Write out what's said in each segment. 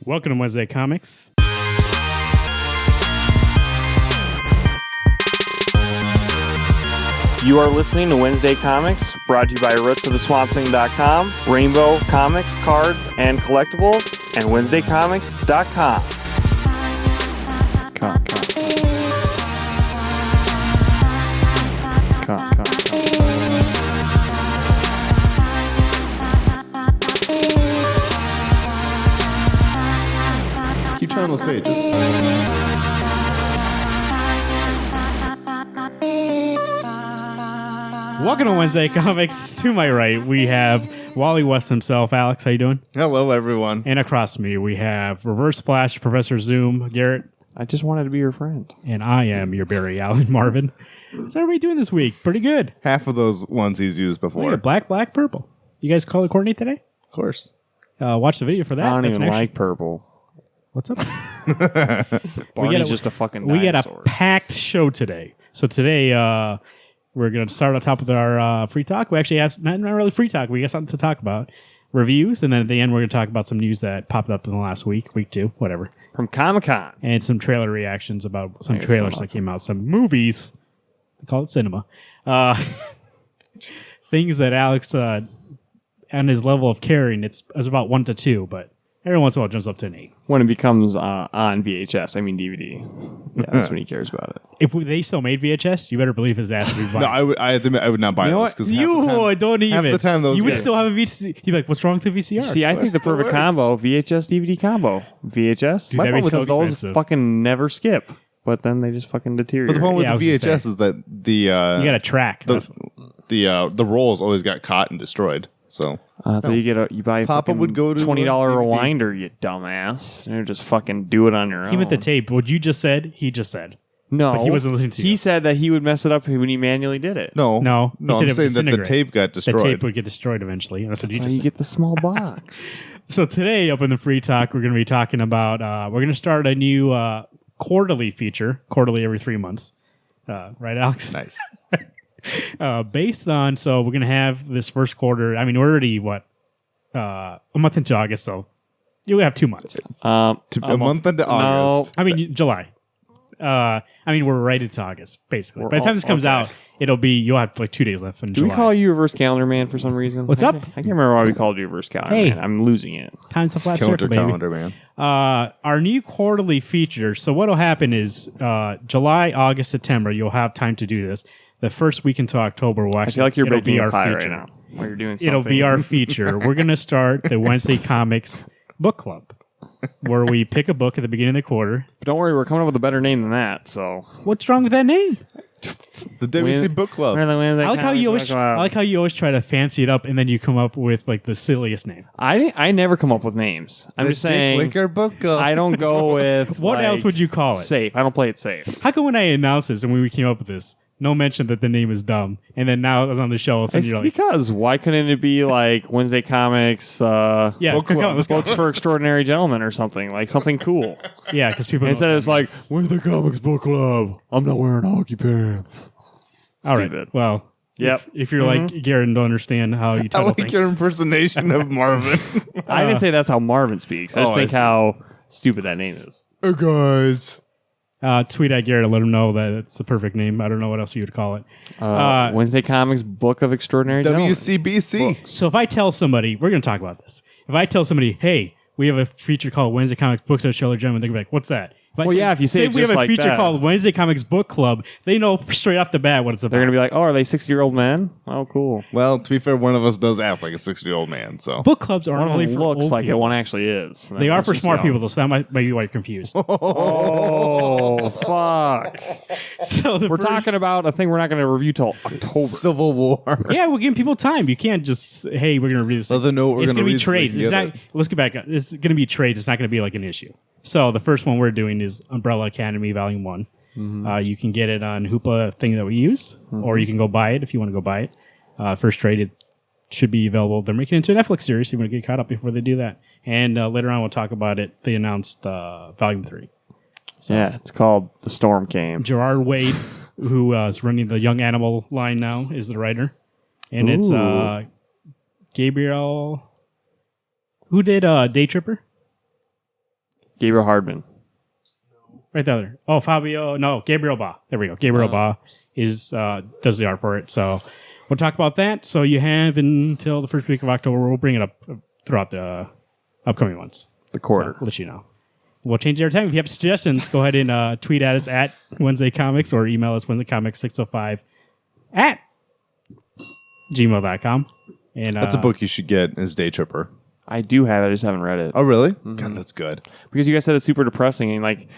Welcome to Wednesday Comics. You are listening to Wednesday Comics, brought to you by rootsoftheswampthing.com, Rainbow Comics, Cards, and Collectibles, and WednesdayComics.com. Keep turning those pages. Welcome to Wednesday Comics. To my right, we have Wally West himself. Alex, how you doing? Hello, everyone. And across me, we have Reverse Flash Professor Zoom, Garrett. I just wanted to be your friend. And I am your Barry Allen, Marvin. How's everybody doing this week? Pretty good. Half of those ones he's used before. Yeah, black, purple. You guys color coordinate today? Of course. Watch the video for that. I don't That's even like purple. What's up? Barney's just a fucking We got dinosaur. a packed show today. So today, we're going to start on top with our free talk. We actually have not really free talk. We got something to talk about. Reviews. And then at the end, we're going to talk about some news that popped up in the last week two, whatever. From Comic-Con. And some trailer reactions about some trailers that came out. Some movies. They call it cinema. Things that Alex, on his level of caring, it's about 1 to 2, but every once in a while it jumps up to an 8. When it becomes on VHS, I mean DVD. Yeah, that's when he cares about it. If they still made VHS, you better believe his ass would be buying. No, I admit I would not buy You know those. what? 'Cause You don't even. half the time those you would guys- still have a VCR. You'd be like, what's wrong with the VCR? See, I think the still perfect works. combo, VHS, DVD combo. VHS, Dude, my that'd be problem so is those expensive. fucking never skip. But then they just fucking deteriorate. But the problem with Yeah, I the was gonna VHS is that you got a track. the rolls always got caught and destroyed. So So you buy a Papa would go to $20 DVD. rewinder, you dumbass. You just fucking do it on your own. He meant the tape. What you just said, he just said. No, But he wasn't listening to you. He said that he would mess it up when he manually did it. No, no, he no. said I'm it would saying that the disintegrate. tape got The destroyed. tape would get destroyed eventually. That's what That's you why just you said. get the small box. So today, up in the free talk, we're going to be talking about, we're going to start a new quarterly feature, quarterly every 3 months. Right, Alex? Nice. Based on, so we're going to have this first quarter. I mean, we're already, a month into August, so you have 2 months. A month into August. I mean, July. We're right into August, basically. By the time all- this comes okay. out, you'll have like 2 days left in Do July. we call you Reverse Calendar Man for some reason? What's up? I can't remember why we called you Reverse Calendar Hey. Man. I'm losing it. Time's a flat Counter circle, baby. calendar, man. Our new quarterly feature. So what'll happen is July, August, September, you'll have time to do this. The first week into October will I actually feel like you're it'll baking be a our pie feature. right now. While you're doing something. It'll be our feature. We're going to start the Wednesday Comics Book Club, where we pick a book at the beginning of the quarter. But don't worry, we're coming up with a better name than that. So What's wrong with that name? The WC Book Club. I like how you always try to fancy it up, and then you come up with like the silliest name. I never come up with names. I'm The just saying. Dick Licker Book Club. I don't go with What like, else would you call it? Safe. I don't play it safe. How come when I announced this and when we came up with this, no mention that the name is dumb, and then now on the show, all of a sudden It's you're like, because why couldn't it be like Wednesday Comics? yeah, Book come Club. on, let's go. Books for Extraordinary Gentlemen or something like something cool. Yeah, because people don't Instead know it's what that like means. Wednesday Comics Book Club. I'm not wearing hockey pants. All right. Stupid. Well, Yep. if you're like Garrett and don't understand how you I title like things, your impersonation of Marvin. I didn't say that's how Marvin speaks. I just Oh, I think see. how stupid that name is. Hey guys. tweet at Garrett to let him know that it's the perfect name. I don't know what else you would call it. Wednesday Comics Book of Extraordinary Gentlemen. WCBC. So if I tell somebody, we're going to talk about this. If I tell somebody, hey, we have a feature called Wednesday Comics Books of Extraordinary Gentlemen, they're going to be like, what's that? Well, yeah, if you say it we have just a like feature that. called Wednesday Comics Book Club, they know straight off the bat what it's about. They're going to be like, oh, are they 60-year-old men? Oh, cool. Well, to be fair, one of us does act like a 60-year-old man, so. Book clubs One aren't of only them for looks old like people. it, one actually is. They are for smart people, though, so that might be why you're confused. Oh, fuck. So We're talking about a thing we're not going to review till October. Civil War. Yeah, we're giving people time. You can't just, hey, we're going to read this. Let them know what we're It's gonna going to be read so they trades. can It's get not. it. Let's get back. It's going to be trades. It's not going to be like an issue. So the first one we're doing is Umbrella Academy Volume 1. You can get it on Hoopla thing that we use, or you can go buy it if you want to go buy it. First trade, it should be available. They're making it into a Netflix series, so you want to get caught up before they do that. And later on, we'll talk about it. They announced Volume 3. So Yeah, it's called The Storm Came. Gerard Wade, who is running the Young Animal line now, is the writer. And it's Ooh. Gabriel, who did Day Tripper? Gabriel Hardman. Right there. Oh, Fabio. No, Gabriel Ba. There we go. Gabriel Ba is does the art for it. So we'll talk about that. So you have until the first week of October. We'll bring it up throughout the upcoming months. The quarter. So we'll let you know. We'll change it every time. If you have suggestions, go ahead and tweet at us at Wednesday Comics or email us WednesdayComics605 at gmail.com. And That's a book you should get, is Day Tripper. I do have it. I just haven't read it. Oh, really? God, that's good. Because you guys said it's super depressing and like,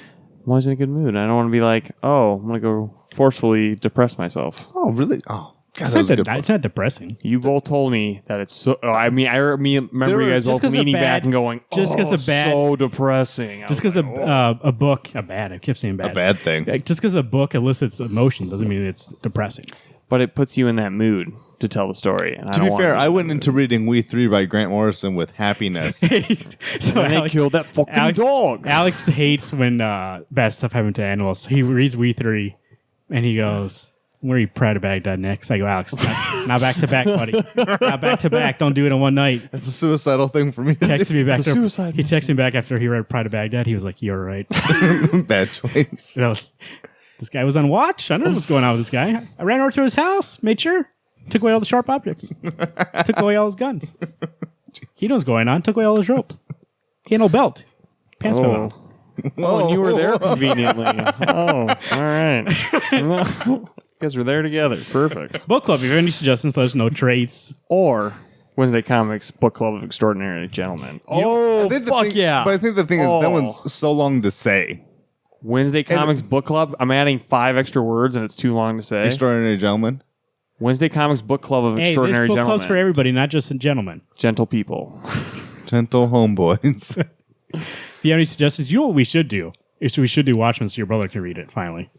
I'm always in a good mood. And I don't want to be like, oh, I'm going to go forcefully depress myself. Oh, really? Oh, God, it's, that was a good it's not depressing. You both told me that it's so. I remember you guys both leaning back and going, just because a bad, so depressing. Just because a book, I kept saying bad. A bad thing. Like, just because a book elicits emotion doesn't mean it's depressing. But it puts you in that mood to tell the story. And To be fair, I went into reading We Three by Grant Morrison with happiness. So and they killed that fucking dog. Alex hates when bad stuff happens to animals. He reads We Three, and he goes, "Where are you proud of Baghdad next?" I go, "Alex, not back to back, buddy. Not back to back. Don't do it in one night." That's a suicidal thing for me. Texted me back. It's a suicide He texted me back after he read Pride of Baghdad. He was like, "You're right." Bad choice. This guy was on watch. I don't know what's going on with this guy. I ran over to his house, made sure, took away all the sharp objects, took away all his guns. He knows what's going on. Took away all his rope. He had no belt. Pants fell out. Oh, and you were there conveniently. Oh, all right. You guys were there together. Perfect. Book club. If you have any suggestions, let us know. Trades. Or Wednesday Comics Book Club of Extraordinary Gentlemen. Oh, fuck yeah. But I think the thing is, that one's so long to say. Wednesday Comics Book Club. I'm adding 5 extra words, and it's too long to say. Extraordinary Gentlemen. Wednesday Comics Book Club of Extraordinary this book Gentlemen. club's for everybody, not just gentlemen. Gentle people. Gentle homeboys. If you have any suggestions, you know what we should do? Is we should do Watchmen so your brother can read it, finally.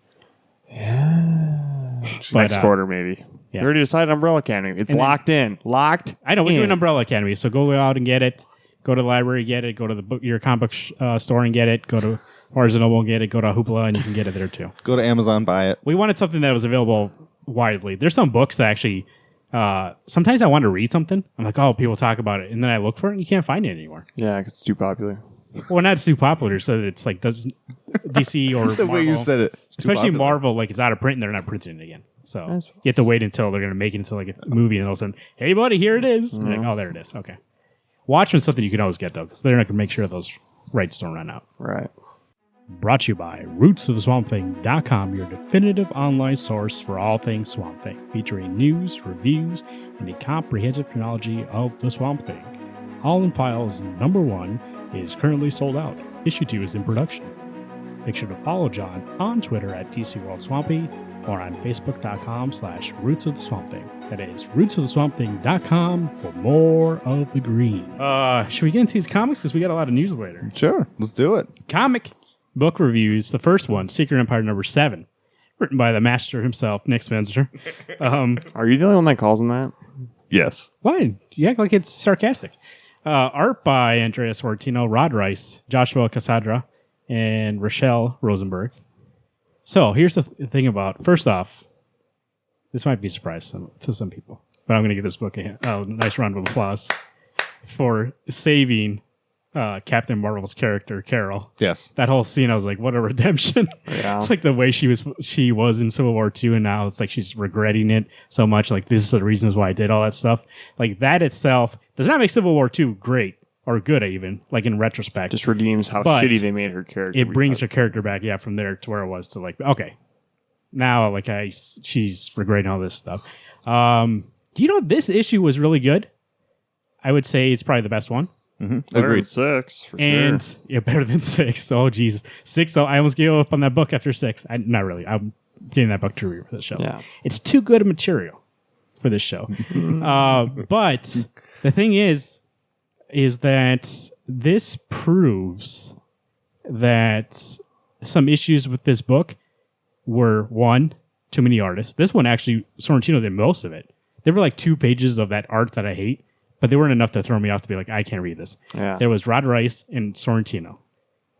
Yeah. But, Next quarter, maybe. Yeah. We already decided Umbrella Academy. It's locked in. Locked I know, we're in. doing Umbrella Academy, so go out and get it. Go to the library, get it. Go to your comic book store and get it. Go to Barnes & Noble and get it. Go to Hoopla and you can get it there too. Go to Amazon, buy it. We wanted something that was available widely. There's some books that actually, sometimes I want to read something. I'm like, oh, people talk about it. And then I look for it and you can't find it anymore. Yeah, 'cause it's too popular. Well, not too popular, so it's like does DC or The Marvel, way you said it. It's too especially popular. Marvel, like it's out of print and they're not printing it again. So That's- you have to wait until they're going to make it into like a movie, and all of a sudden, hey buddy, here it is. And you're like, oh, there it is. Okay, Watchmen's something you can always get though, because they're not going to make sure those rights don't run out. Right. Brought to you by RootsOfTheSwampThing.com, your definitive online source for all things Swamp Thing, featuring news, reviews, and a comprehensive chronology of the Swamp Thing. All in Files #1 is currently sold out. Issue 2 is in production. Make sure to follow John on Twitter at DCWorldSwampy or on Facebook.com/RootsOfTheSwampThing. That is RootsOfTheSwampThing.com for more of the green. Should we get into these comics? Because we got a lot of news later. Sure, let's do it. Comic book reviews. The first one, Secret Empire #7, written by the master himself, Nick Spencer. Are you the only one that calls him that? Yes. Why? You act like it's sarcastic. Art by Andreas Sortino, Rod Rice, Joshua Casadra, and Rochelle Rosenberg. So here's the thing about, first off, this might be a surprise to some people, but I'm going to give this book a nice round of applause for saving Captain Marvel's character, Carol. Yes. That whole scene, I was like, what a redemption. Yeah. Like the way she was in Civil War II, and now it's like she's regretting it so much. Like, this is the reasons why I did all that stuff. Like, that itself does not make Civil War II great or good even, like in retrospect. Just redeems how But shitty they made her character. It brings her character back, from there to where it was to like, okay, now like she's regretting all this stuff. This issue was really good. I would say it's probably the best one. Better Agreed. than 6, for And sure. yeah, better than 6. Oh Jesus, 6. I almost gave up on that book after 6. Not really. I'm getting that book to read for the show. Yeah. It's too good a material for this show. But the thing is that this proves that some issues with this book were, one, too many artists. This one actually, Sorrentino did most of it. There were like 2 pages of that art that I hate, but they weren't enough to throw me off to be like, I can't read this. Yeah. There was Rod Rice and Sorrentino.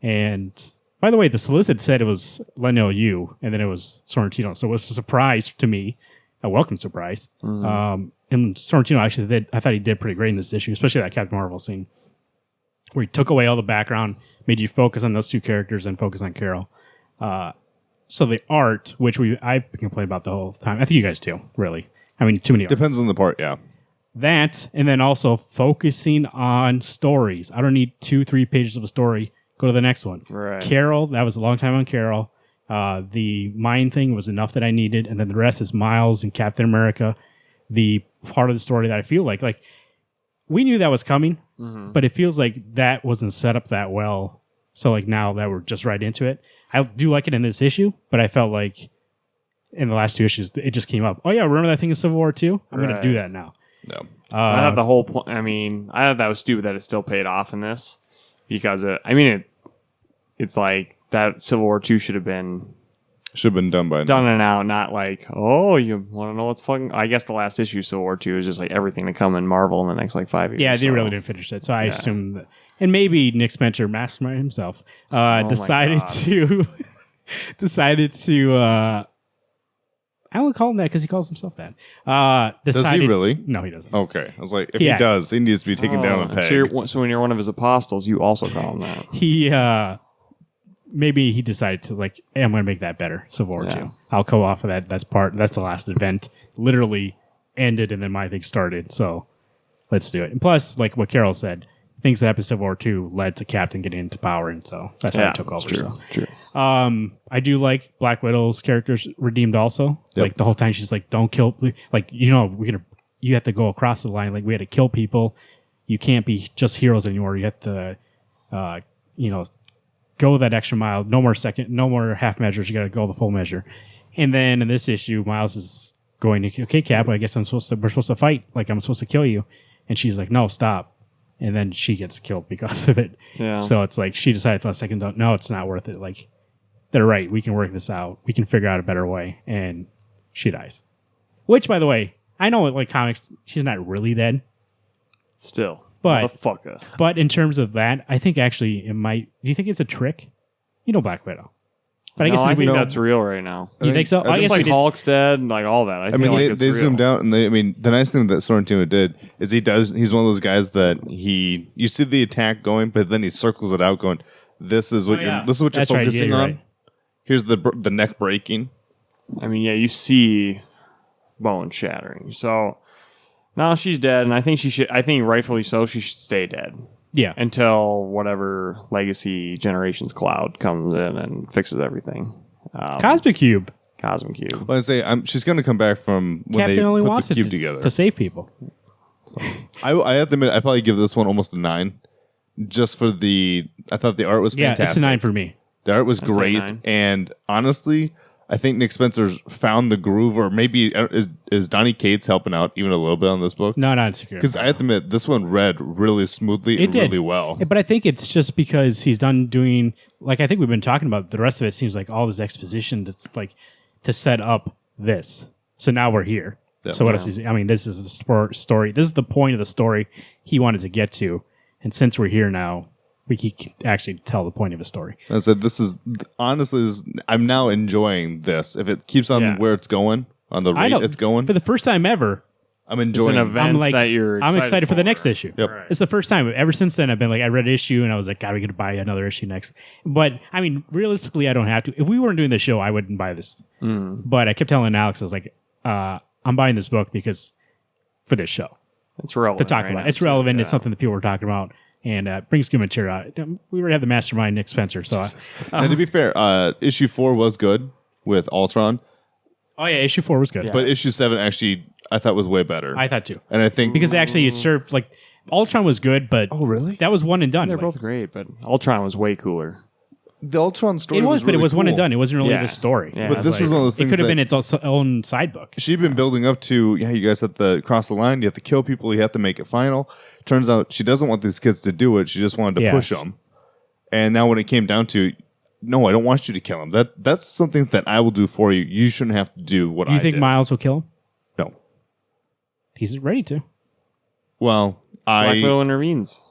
And by the way, the solicit said it was Leno Yu, and then it was Sorrentino. So it was a surprise to me, a welcome surprise. And Sorrentino actually I thought he did pretty great in this issue, especially that Captain Marvel scene. where he took away all the background, made you focus on those two characters and focus on Carol. So the art, which I've complained about the whole time, I think you guys too, really. I mean, too many. Depends on the part, yeah. That, and then also focusing on stories. I don't need 2-3 pages of a story. Go to the next one. Right. Carol, that was a long time on Carol. The mine thing was enough that I needed, and then the rest is Miles and Captain America. The part of the story that I feel like we knew that was coming, but it feels like that wasn't set up that well. So like now that we're just right into it, I do like it in this issue, but I felt like in the last 2 issues it just came up. Oh yeah, remember that thing in Civil War 2? I'm going to do that now. No. I thought the whole point. I mean, I thought that was stupid that it still paid off in this because it's like that Civil War 2 should have been done by now. done and out, not like, oh, you want to know what's fucking. I guess the last issue of Civil War 2 is just like everything to come in Marvel in the next like 5 years. Yeah, they really didn't finish it, so I assume that. And maybe Nick Spencer, mastermind himself, decided to. I only call him that because he calls himself that. Does he really? No, he doesn't. Okay. I was like, if he does, he needs to be taken down a peg. So when you're one of his apostles, you also call him that. He maybe he decided to like, hey, I'm going to make that better. Civil War 2. I'll go off of that. That's the last event. Literally ended and then my thing started. So let's do it. And plus, like what Carol said, things that happened in Civil War 2 led to Captain getting into power, and so that's how he took over. True. I do like Black Widow's characters redeemed also. Yep. Like the whole time she's like, don't kill, like, you have to go across the line. Like we had to kill people. You can't be just heroes anymore. You have to, go that extra mile. No more half measures. You got to go the full measure. And then in this issue, Miles is going to, okay, Cap, I guess we're supposed to fight. Like I'm supposed to kill you. And she's like, no, stop. And then she gets killed because of it. Yeah. So it's like she decided for a second, no, it's not worth it. Like they're right. We can work this out. We can figure out a better way. And she dies. Which, by the way, I know like comics, she's not really dead. Still. But motherfucker. But in terms of that, I think actually it might. Do you think it's a trick? You know Black Widow. But I think that's real right now. You think so? I guess like Hulk's dead and like all that. I mean, like they zoomed out, and the nice thing that Sorrentino did is he's one of those guys that you see the attack going, but then he circles it out, going, "This is what you're focusing on. Right. Here's the neck breaking." I mean, yeah, you see bone shattering. So now she's dead, and I think rightfully so, she should stay dead. Yeah. Until whatever Legacy Generations cloud comes in and fixes everything. Cosmic Cube. Well, I say she's going to come back from when Captain they only put wants the cube together to save people. So, I have to admit, I probably give this one almost a 9, just for I thought the art was fantastic. Yeah, it's a 9 for me. The art was great, and honestly, I think Nick Spencer's found the groove, or maybe is Donny Cates helping out even a little bit on this book? No, not secure. Because I have to admit, this one read really smoothly and really well. But I think it's just because he's done doing, like I think we've been talking about, the rest of it seems like all this exposition that's like to set up this. So now we're here. Yep. So what else this is the story. This is the point of the story he wanted to get to. And since we're here now, we can actually tell the point of the story. I said, I'm now enjoying this. If it keeps on where it's going, on the rate it's going. For the first time ever, I'm enjoying an event that you're I'm excited for the next issue. Yep. Right. It's the first time. Ever since then, I've been like, I read an issue and I was like, God, we could buy another issue next. But I mean, realistically, I don't have to. If we weren't doing the show, I wouldn't buy this. But I kept telling Alex, I was like, I'm buying this book because for this show. It's relevant. To talk about. It's relevant. It's something that people were talking about. And brings good material out. We already have the mastermind, Nick Spencer. So, and to be fair, issue 4 was good with Ultron. Oh yeah, issue 4 was good. But issue 7 actually, I thought was way better. I thought too, and I think because actually it served like Ultron was good, but really? That was one and done. They're both great, but Ultron was way cooler. The Ultron story it was really but it was cool. one and done. It wasn't really the story. Yeah. But this is one of those things. It could have been its own side book. She'd been building up to, you guys have to cross the line. You have to kill people. You have to make it final. Turns out she doesn't want these kids to do it. She just wanted to push them. And now when it came down to, no, I don't want you to kill him. That's something that I will do for you. You shouldn't have to do what I did. Do you think Miles will kill him? No. He's ready to. Well, Black Widow intervenes.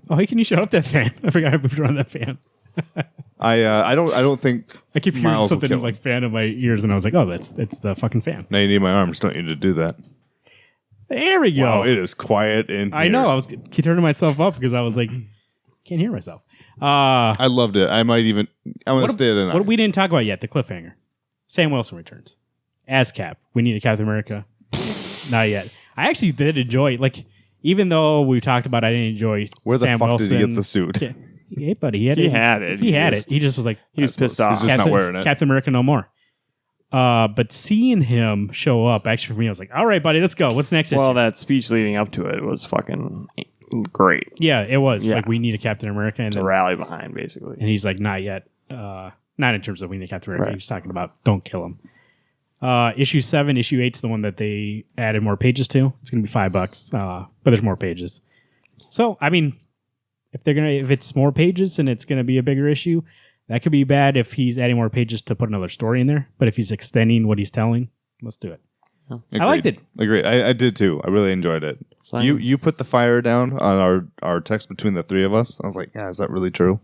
Oh, hey, can you shut up that fan? I forgot I moved around that fan. I don't think I keep hearing something like fan in my ears, and I was like, oh, it's the fucking fan. Now you need my arms, don't you, to do that? There we go. Wow, it is quiet in here. I know. I was turning myself up because I was like, Can't hear myself. I loved it. I'm going to stay at a 9. What we didn't talk about yet, the cliffhanger. Sam Wilson returns. As Cap. We need a Captain America. Not yet. I actually did enjoy, like, even though we talked about I didn't enjoy Where the Sam fuck Wilson. did he get the suit? Yeah, buddy. He had it. He had it. He just was like... He was pissed off. He's just not wearing it. Captain America no more. But seeing him show up, actually for me, I was like, all right, buddy, let's go. What's next? Well, that speech leading up to it was fucking great. Yeah, it was. Yeah. Like, we need a Captain America. And To rally behind, basically. And he's like, not yet. Not in terms of we need a Captain America. Right. He was talking about don't kill him. Issue 7, issue 8 is the one that they added more pages to. It's going to be $5, but there's more pages. So, I mean, if it's more pages and it's going to be a bigger issue, that could be bad if he's adding more pages to put another story in there. But if he's extending what he's telling, let's do it. Agreed. I liked it. Agreed. I did too. I really enjoyed it. You put the fire down on our text between the three of us. I was like, yeah, is that really true?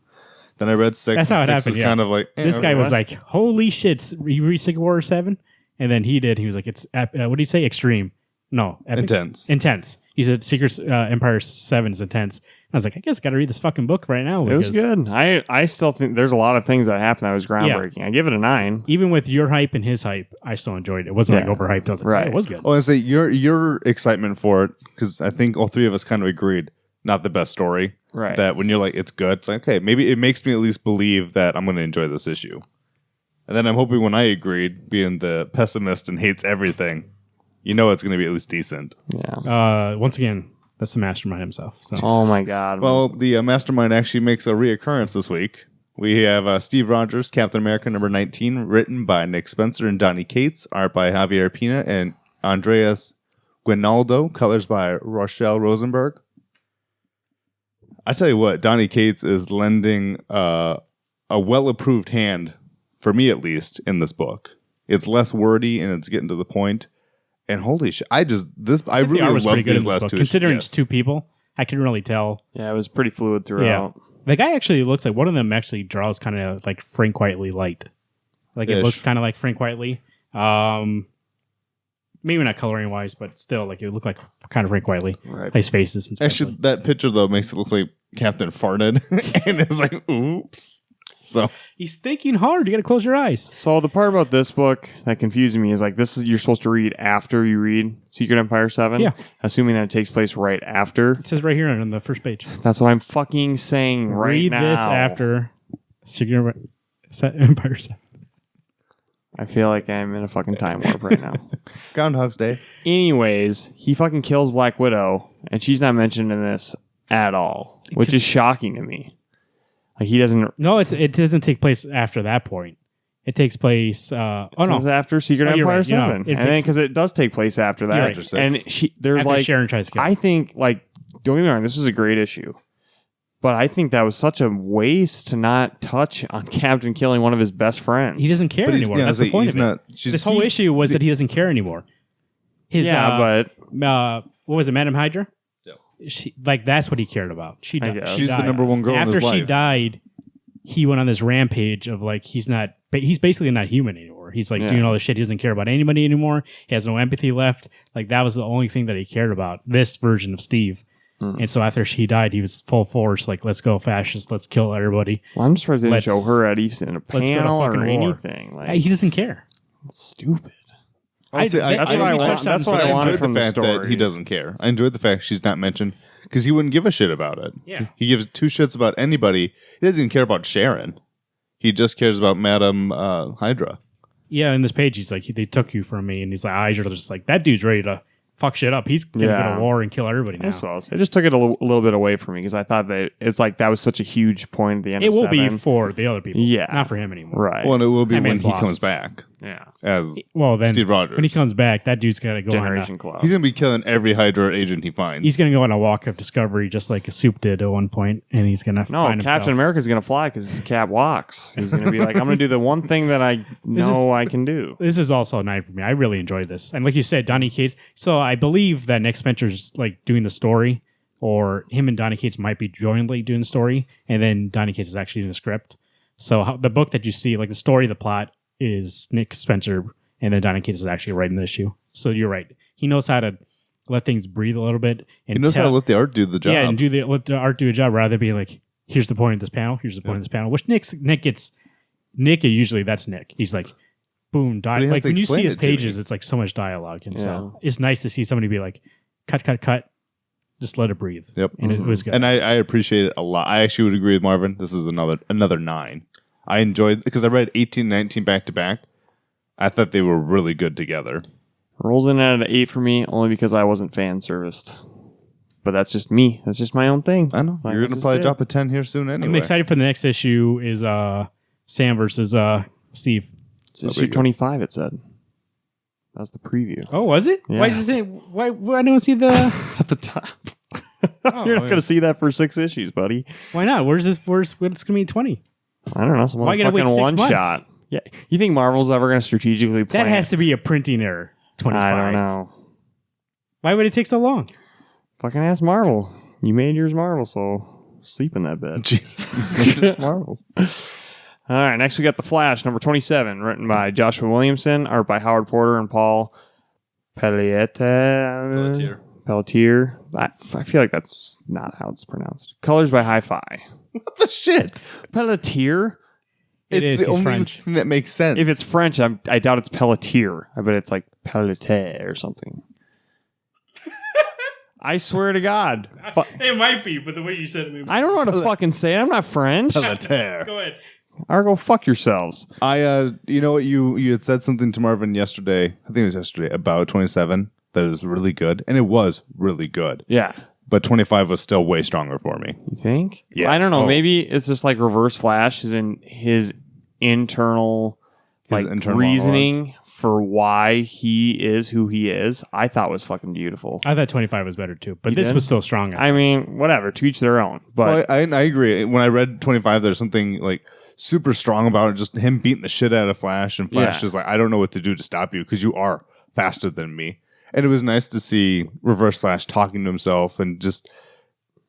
Then I read 6. That's how it and 6 happened. was kind of like, This guy okay. was like, holy shit, you read Secret War 7? And then he did. He was like, it's, what did he say? Extreme. No. Epic. Intense. He said Secret Empire 7 is intense. I was like, I guess I got to read this fucking book right now. It was good. I still think there's a lot of things that happened that was groundbreaking. Yeah. I give it a 9. Even with your hype and his hype, I still enjoyed it. It wasn't like overhyped. I was like, right. It was good. Oh, I say your excitement for it, because I think all three of us kind of agreed, not the best story. Right. That when you're like, it's good, it's like, okay, maybe it makes me at least believe that I'm going to enjoy this issue. And then I'm hoping when I agreed, being the pessimist and hates everything, it's going to be at least decent. Yeah. Once again, that's the mastermind himself. So. Oh my God. Well, the mastermind actually makes a reoccurrence this week. We have Steve Rogers, Captain America number 19, written by Nick Spencer and Donny Cates, art by Javier Pina and Andreas Guinaldo, colors by Rochelle Rosenberg. I tell you what, Donny Cates is lending a well-approved hand, for me at least, in this book. It's less wordy and it's getting to the point. And holy shit, I really love these last two. Considering it's two people, I can really tell. Yeah, it was pretty fluid throughout. Yeah. The guy actually looks like one of them actually draws kind of like Frank Whiteley light. Like it looks kind of like Frank Whiteley. Maybe not coloring wise, but still, like it looked like kind of Frank Whiteley. Right. Nice faces. And actually, that picture though makes it look like Captain farted, and it's like, oops. So he's thinking hard. You got to close your eyes. So the part about this book that confused me is like you're supposed to read after you read Secret Empire 7. Yeah. Assuming that it takes place right after. It says right here on the first page. That's what I'm fucking saying right now. Read this after Secret Empire 7. I feel like I'm in a fucking time warp right now. Groundhog's Day. Anyways, he fucking kills Black Widow, and she's not mentioned in this at all, which is shocking to me. Like he doesn't. No, it doesn't take place after that point. It takes place. After Secret Empire right. 7, and then because it does take place after that. After 6. And there's after like Sharon tries to kill. I think like don't get me wrong, this is a great issue, but I think that was such a waste to not touch on Captain killing one of his best friends. He doesn't care anymore. That's the point of it. This whole issue was that he doesn't care anymore. But what was it, Madam Hydra? That's what he cared about. She died. She's the number one girl in his life. After she died, he went on this rampage of like he's basically not human anymore. He's like doing all this shit. He doesn't care about anybody anymore. He has no empathy left. Like that was the only thing that he cared about. This version of Steve. And so after she died, he was full force. Like, let's go fascists. Let's kill everybody. Well, I'm surprised they didn't show her at even in a panel or anything. Like, he doesn't care. It's stupid. That's what I wanted from the story. That he doesn't care. I enjoyed the fact she's not mentioned because he wouldn't give a shit about it. Yeah, he gives two shits about anybody. He doesn't even care about Sharon. He just cares about Madam Hydra. Yeah, in this page, he's like, they took you from me, and he's like, Hydra's just like, that dude's ready to fuck shit up. He's gonna go to war and kill everybody now. I suppose it just took it a little bit away from me because I thought that it's like that was such a huge point at the end. It will be for the other people, not for him anymore. Right. Well, and it will be when he comes back. Yeah. As then Steve Rogers. When he comes back, that dude's gonna go Generation Club. He's gonna be killing every Hydra agent he finds. He's gonna go on a walk of discovery, just like Soup did at one point, and he's gonna find Captain America's gonna fly because Cap walks. He's gonna be like, I'm gonna do the one thing that I know I can do. This is also a 9 for me. I really enjoyed this, and like you said, Donny Cates. So I believe that Nick Spencer's like doing the story, or him and Donny Cates might be jointly doing the story, and then Donny Cates is actually doing the script. So the book that you see, like the story, the plot is Nick Spencer. And then Donny Cates is actually writing the issue. So you're right. He knows how to let things breathe a little bit. And he knows how to let the art do the job. Yeah, and let the art do a job rather than being like, here's the point of this panel. Here's the point of this panel. Which Nick usually that's Nick. He's like, boom, like when you see his pages, it's like so much dialogue, and so it's nice to see somebody be like, cut, just let it breathe. Yep, and it was good. And I appreciate it a lot. I actually would agree with Marvin. This is another 9. I enjoyed because I read 18, 19 back to back. I thought they were really good together. Rolls in at an 8 for me, only because I wasn't fan serviced. But that's just me. That's just my own thing. I know. You're going to probably drop a 10 here soon anyway. I'm excited for the next issue is Sam versus Steve. It's issue 25, it said. That was the preview. Oh, was it? Yeah. Why is it? Why I don't see the at the top? You're not going to see that for 6 issues, buddy. Why not? Where's it's going to be 20? I don't know. Some why gotta wait 6 one months? Shot. Yeah. You think Marvel's ever going to strategically plan? That has to be a printing error. 25. I don't know. Why would it take so long? Fucking ask Marvel. You made yours Marvel, so sleep in that bed. Jeez. Marvels. All right, next we got The Flash, number 27, written by Joshua Williamson, art by Howard Porter and Paul Pelletier. I feel like that's not how it's pronounced. Colors by Hi-Fi. What the shit? Pelletier? It's the only French. thing that makes sense. If it's French, I doubt it's Pelletier. I bet it's like Pelletier or something. I swear to God. It might be, but the way you said it. I don't know how to fucking say it. I'm not French. Pelletier. Go ahead. Or go fuck yourselves. You know what? You had said something to Marvin yesterday. I think it was yesterday about 27 that was really good, and it was really good. Yeah. But 25 was still way stronger for me. You think? Yes. I don't know. Maybe it's just like Reverse Flash is in his internal reasoning for why he is who he is. I thought was fucking beautiful. I thought 25 was better too, but You this did? was still stronger. I mean, whatever. To each their own. But I agree. When I read 25, there's something like super strong about it. Just him beating the shit out of Flash, and Flash is like, I don't know what to do to stop you because you are faster than me. And it was nice to see Reverse Flash talking to himself and just,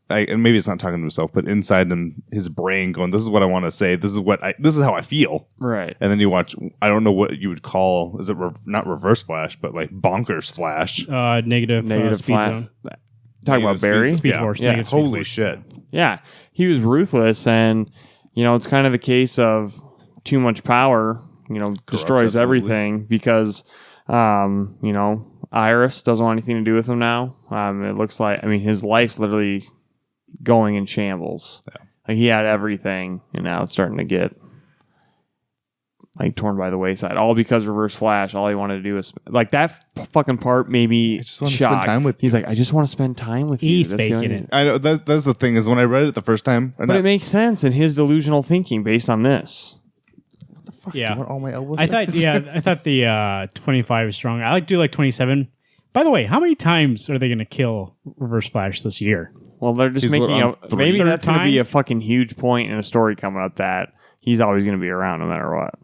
and maybe it's not talking to himself, but inside in his brain going, this is what I want to say. This is how I feel. right. And then you watch, I don't know what you would call, is it not Reverse Flash, but like Bonkers Flash. Negative speed Flash. zone. Talking about Barry. Speed Force. Yeah. Negative speed Holy force. shit. Yeah. He was ruthless, and it's kind of the case of too much power, destroys absolutely. everything because Iris doesn't want anything to do with him now. It looks like, his life's literally going in shambles. Yeah. Like he had everything, and now it's starting to get like torn by the wayside. All because Reverse Flash. All he wanted to do is like that fucking part made me I just want to spend time with you. He's like, I just want to spend time with you. He's That's the faking only- it. I know that's the thing is when I read it the first time, But it makes sense in his delusional thinking based on this. Yeah. all my elbows. I thought the 25 is strong. I do like 27. By the way, how many times are they going to kill Reverse Flash this year? Well, they're just He's making on three. maybe Third that's going to be time? a fucking huge point in a story coming up that he's always going to be around no matter what.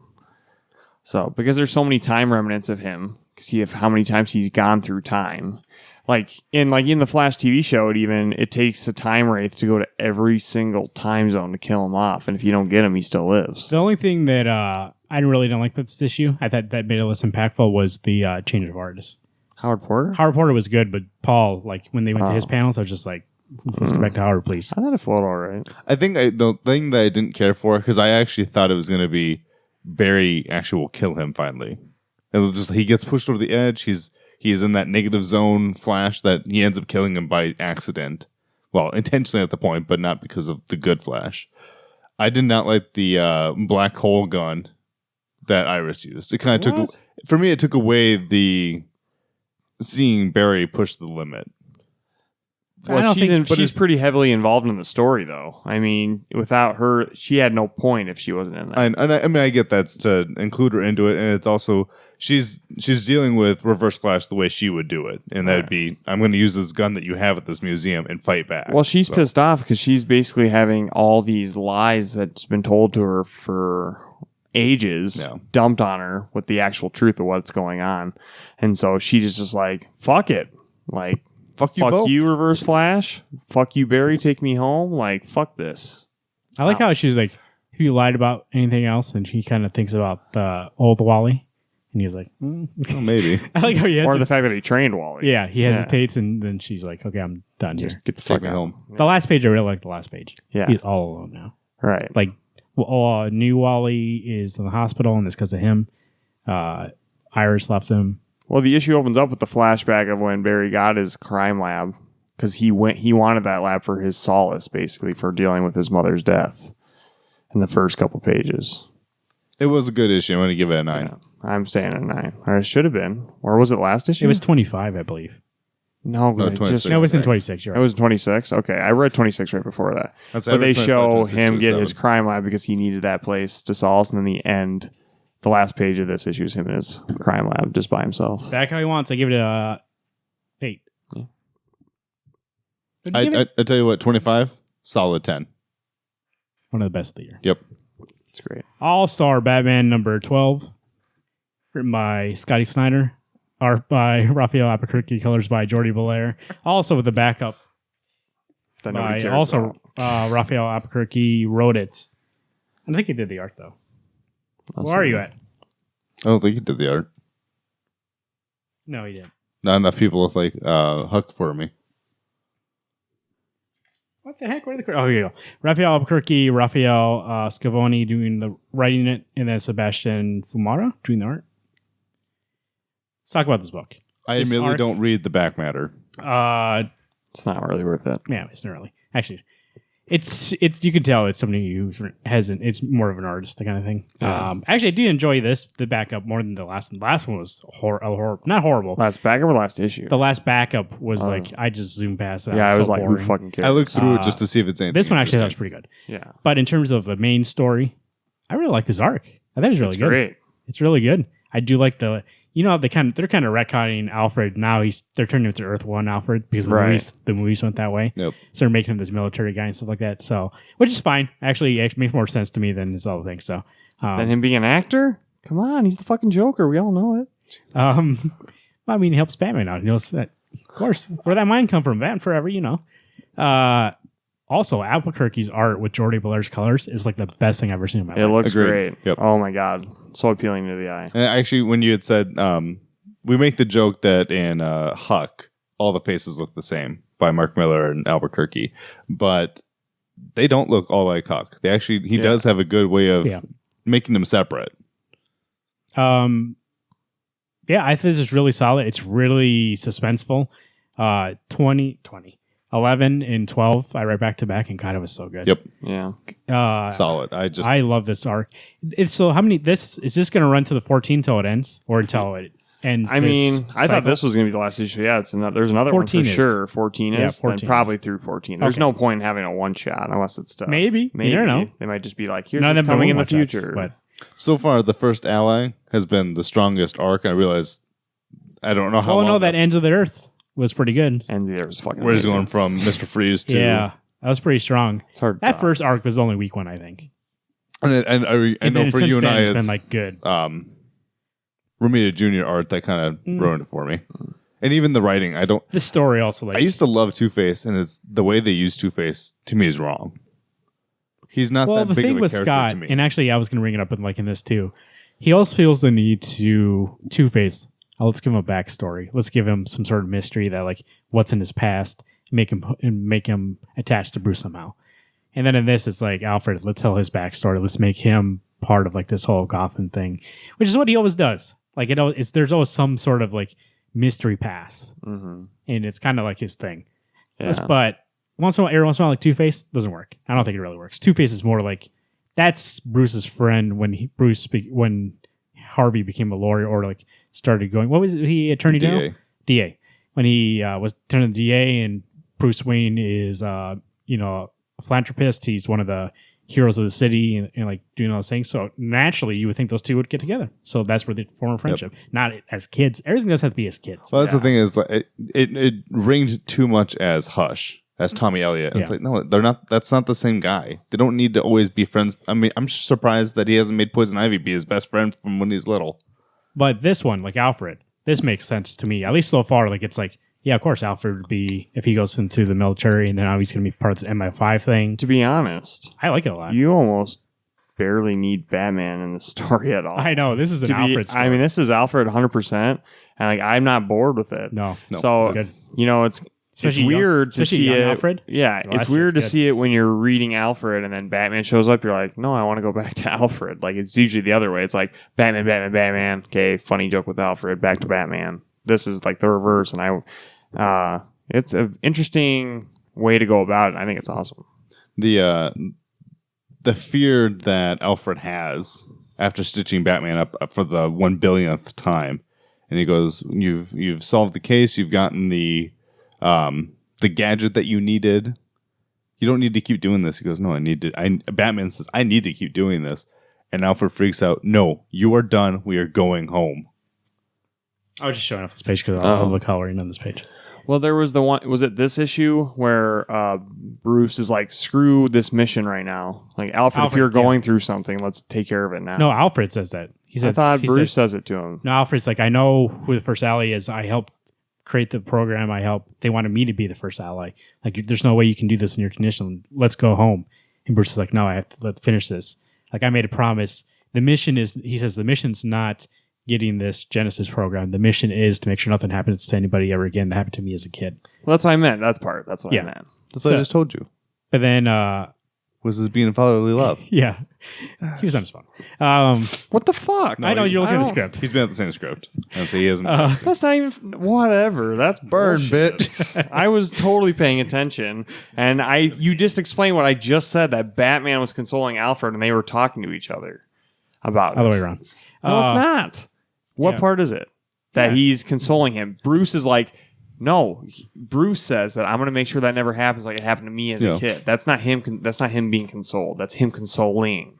So, because there's so many time remnants of him, see if how many times he's gone through time. Like in the Flash TV show, it takes a time wraith to go to every single time zone to kill him off, and if you don't get him, he still lives. The only thing that I really don't like about this issue, I thought that made it less impactful, was the change of artist. Howard Porter? Howard Porter was good, but Paul, like when they went to his panels, I was just like, let's go back to Howard, please. I thought it flowed all right. I think the thing that I didn't care for because I actually thought it was going to be Barry actually will kill him finally. It was just he gets pushed over the edge. He's in that negative zone Flash that he ends up killing him by accident. Well, intentionally at the point, but not because of the good Flash. I did not like the black hole gun that Iris used. It kind of for me. It took away the seeing Barry push the limit. Well, she's pretty heavily involved in the story, though. Without her, she had no point if she wasn't in that. I get that's to include her into it, and it's also she's dealing with Reverse Flash the way she would do it, and that'd be I'm going to use this gun that you have at this museum and fight back. Well, she's pissed off because she's basically having all these lies that's been told to her for ages dumped on her with the actual truth of what's going on, and so she's just like, fuck it, like. Fuck you, Reverse Flash. Fuck you, Barry. Take me home. Like, fuck this. I like how she's like, have you lied about anything else? And she kind of thinks about the old Wally. And he's like, Well, maybe. I like how he Or hesitates. the fact that he trained Wally. Yeah, he hesitates, and then she's like, okay, I'm done here. Just get the Take fuck me out. home. The last page, I really like the last page. Yeah. He's all alone now. Right. Like, new Wally is in the hospital, and it's because of him. Iris left him. Well, the issue opens up with the flashback of when Barry got his crime lab because he wanted that lab for his solace, basically, for dealing with his mother's death in the first couple pages. It was a good issue. I'm going to give it a 9. Yeah, I'm staying at 9. Or it should have been. Or was it last issue? It was 25, I believe. No, No, 26. No, it was in right. 26. You're It right. was 26? Okay, I read 26 right before that. That's But they every 25, show 26, him get 27. his crime lab because he needed that place to solace, and then the last page of this issue is him in his crime lab just by himself. Back how he wants. I give it a 8. Yeah. What'd you give it? I tell you what, 25, solid 10. One of the best of the year. Yep. It's great. All-Star Batman number 12. Written by Scotty Snyder. Art by Raphael Albuquerque. Colors by Jordi Belair. Also with the backup That nobody by cares also about. Raphael Albuquerque wrote it. I think he did the art, though. Where are you at? I don't think he did the art. No, he didn't. Not enough people with like Huck for me. What the heck? Where are the... Oh, here you go. Raphael Albuquerque, Raphael Scavoni doing the writing it, and then Sebastian Fumara doing the art. Let's talk about this book. I This admittedly arc- don't read the back matter. It's not really worth it. Yeah, it's not really. Actually, it's you can tell it's somebody who hasn't. It's more of an artist, that kind of thing. Yeah. Actually, I did enjoy the backup more than the last one. The last one was not horrible. Last backup or last issue? The last backup was like I just zoomed past it. Yeah, I was like, boring. who fucking cares? I looked through it just to see if it's anything. This one actually looks interesting. pretty good. Yeah. But in terms of the main story, I really like this arc. I think it was really It's good. great. It's really good. I do like they're kind of retconning Alfred. Now they're turning him to Earth One Alfred because the movies went that way. Yep. So they're making him this military guy and stuff like that. So, which is fine. Actually, it makes more sense to me than this other thing. So, And him being an actor? Come on, he's the fucking Joker. We all know it. well, I mean, he helps Batman out. He knows that, of course, where that mind come from? Batman Forever, you know. Also, Albuquerque's art with Jordi Belair's colors is like the best thing I've ever seen in my It life. looks Agreed. great. Yep. Oh my god, so appealing to the eye. And actually, when you had said, we make the joke that in Huck, all the faces look the same by Mark Miller and Albuquerque, but they don't look all like Huck. He does have a good way of making them separate. Yeah, I think this is really solid. It's really suspenseful. 11 and 12, I read back to back, and God, it was so good. Yep. Yeah. Solid. I love this arc. So how many? Is this going to run to the 14 till it ends, or until it ends? I mean, I thought cycle? this was going to be the last issue. Yeah, there's another one for 14 is. sure. 14 is. Yeah, Then 14 probably is. through 14. There's Okay. no point in having a one shot unless it's stuff. Maybe. You never know. They might just be like, here's None of what's them coming in the one-shots, future. but So far, the first Ally has been the strongest arc. I realize I don't know how long. no, that Ends of the Earth was pretty good. and there was fucking. Where's he amazing. going from Mr. Freeze to... Yeah, that was pretty strong. It's hard. to That top. first arc was the only weak one, I think. And I And know then for since you and then, I, it's been it's like good. Romita Jr. art that kind of ruined it for me. And even the writing, The story also I used to love Two-Face, and it's the way they use Two-Face to me is wrong. He's not well, that the big thing of a with character Scott, to me. and actually I was going to bring it up in this too. He also feels the need to Two-Face. Let's give him a backstory. Let's give him some sort of mystery that like what's in his past, make him attached to Bruce somehow. And then in this, it's like Alfred. Let's tell his backstory. Let's make him part of like this whole Gotham thing, which is what he always does. Like there's always some sort of like mystery past, and it's kind of like his thing. Yeah. But every once in a while, like Two-Face doesn't work. I don't think it really works. Two-Face is more like that's Bruce's friend when Harvey became a lawyer or like started going. What was it? He attorney general? DA. When he was turning DA, and Bruce Wayne is a philanthropist. He's one of the heroes of the city and like doing all those things. So naturally, you would think those two would get together. So that's where they form a friendship. Not as kids. Everything does have to be as kids. Well, that's the thing is, like, it ringed too much as Hush, as Tommy Elliott. And it's Yeah. like, no, they're not. That's not the same guy. They don't need to always be friends. I mean, I'm surprised that he hasn't made Poison Ivy be his best friend from when he was little. But this one, like Alfred, this makes sense to me. At least so far, like it's like, yeah, of course, Alfred would be if he goes into the military, and then now he's going to be part of this MI5 thing. To be honest, I like it a lot. you almost barely need Batman in the story at all. I know this is an Alfred story. I mean, this is Alfred 100%, and like I'm not bored with it. No. So it's good. It's weird to see it. Alfred? Yeah, Well, it's weird to good. see it when you're reading Alfred and then Batman shows up. You're like, no, I want to go back to Alfred. Like it's usually the other way. It's like Batman. Okay, funny joke with Alfred. Back to Batman. This is like the reverse, and it's an interesting way to go about it. I think it's awesome. The fear that Alfred has after stitching Batman up for the 1 billionth time, and he goes, "You've solved the case. You've gotten the gadget that you needed. You don't need to keep doing this." He goes, "No, I need to." Batman says, "I need to keep doing this," and Alfred freaks out. "No, you are done. We are going home." I was just showing off this page because I love the coloring on this page. Well, there was the one. Was it this issue where Bruce is like, "Screw this mission right now." Like Alfred, if you're going through something, let's take care of it now. No, Alfred says that. I thought Bruce says it to him. No, Alfred's like, I know who the first ally is. I helped create the program. They wanted me to be the first ally. Like, there's no way you can do this in your condition. Let's go home. And Bruce is like, no, I have to finish this. Like, I made a promise. He says, the mission's not getting this Genesis program. The mission is to make sure nothing happens to anybody ever again that happened to me as a kid. Well, that's what I meant. That's what I meant. That's what I just told you. But then, was this being fatherly love? yeah, he was on his phone. What the fuck? I know you're looking at the script. He's been at the same script, and so he hasn't. That's not even whatever. That's Burn, bullshit. bitch. I was totally paying attention, and you just explained what I just said, that Batman was consoling Alfred, and they were talking to each other about Other it. way around. No, it's not. What yeah. part is it that he's consoling him? Bruce is like, no. Bruce says that I'm going to make sure that never happens like it happened to me as a kid. That's not him. That's not him being consoled. That's him consoling.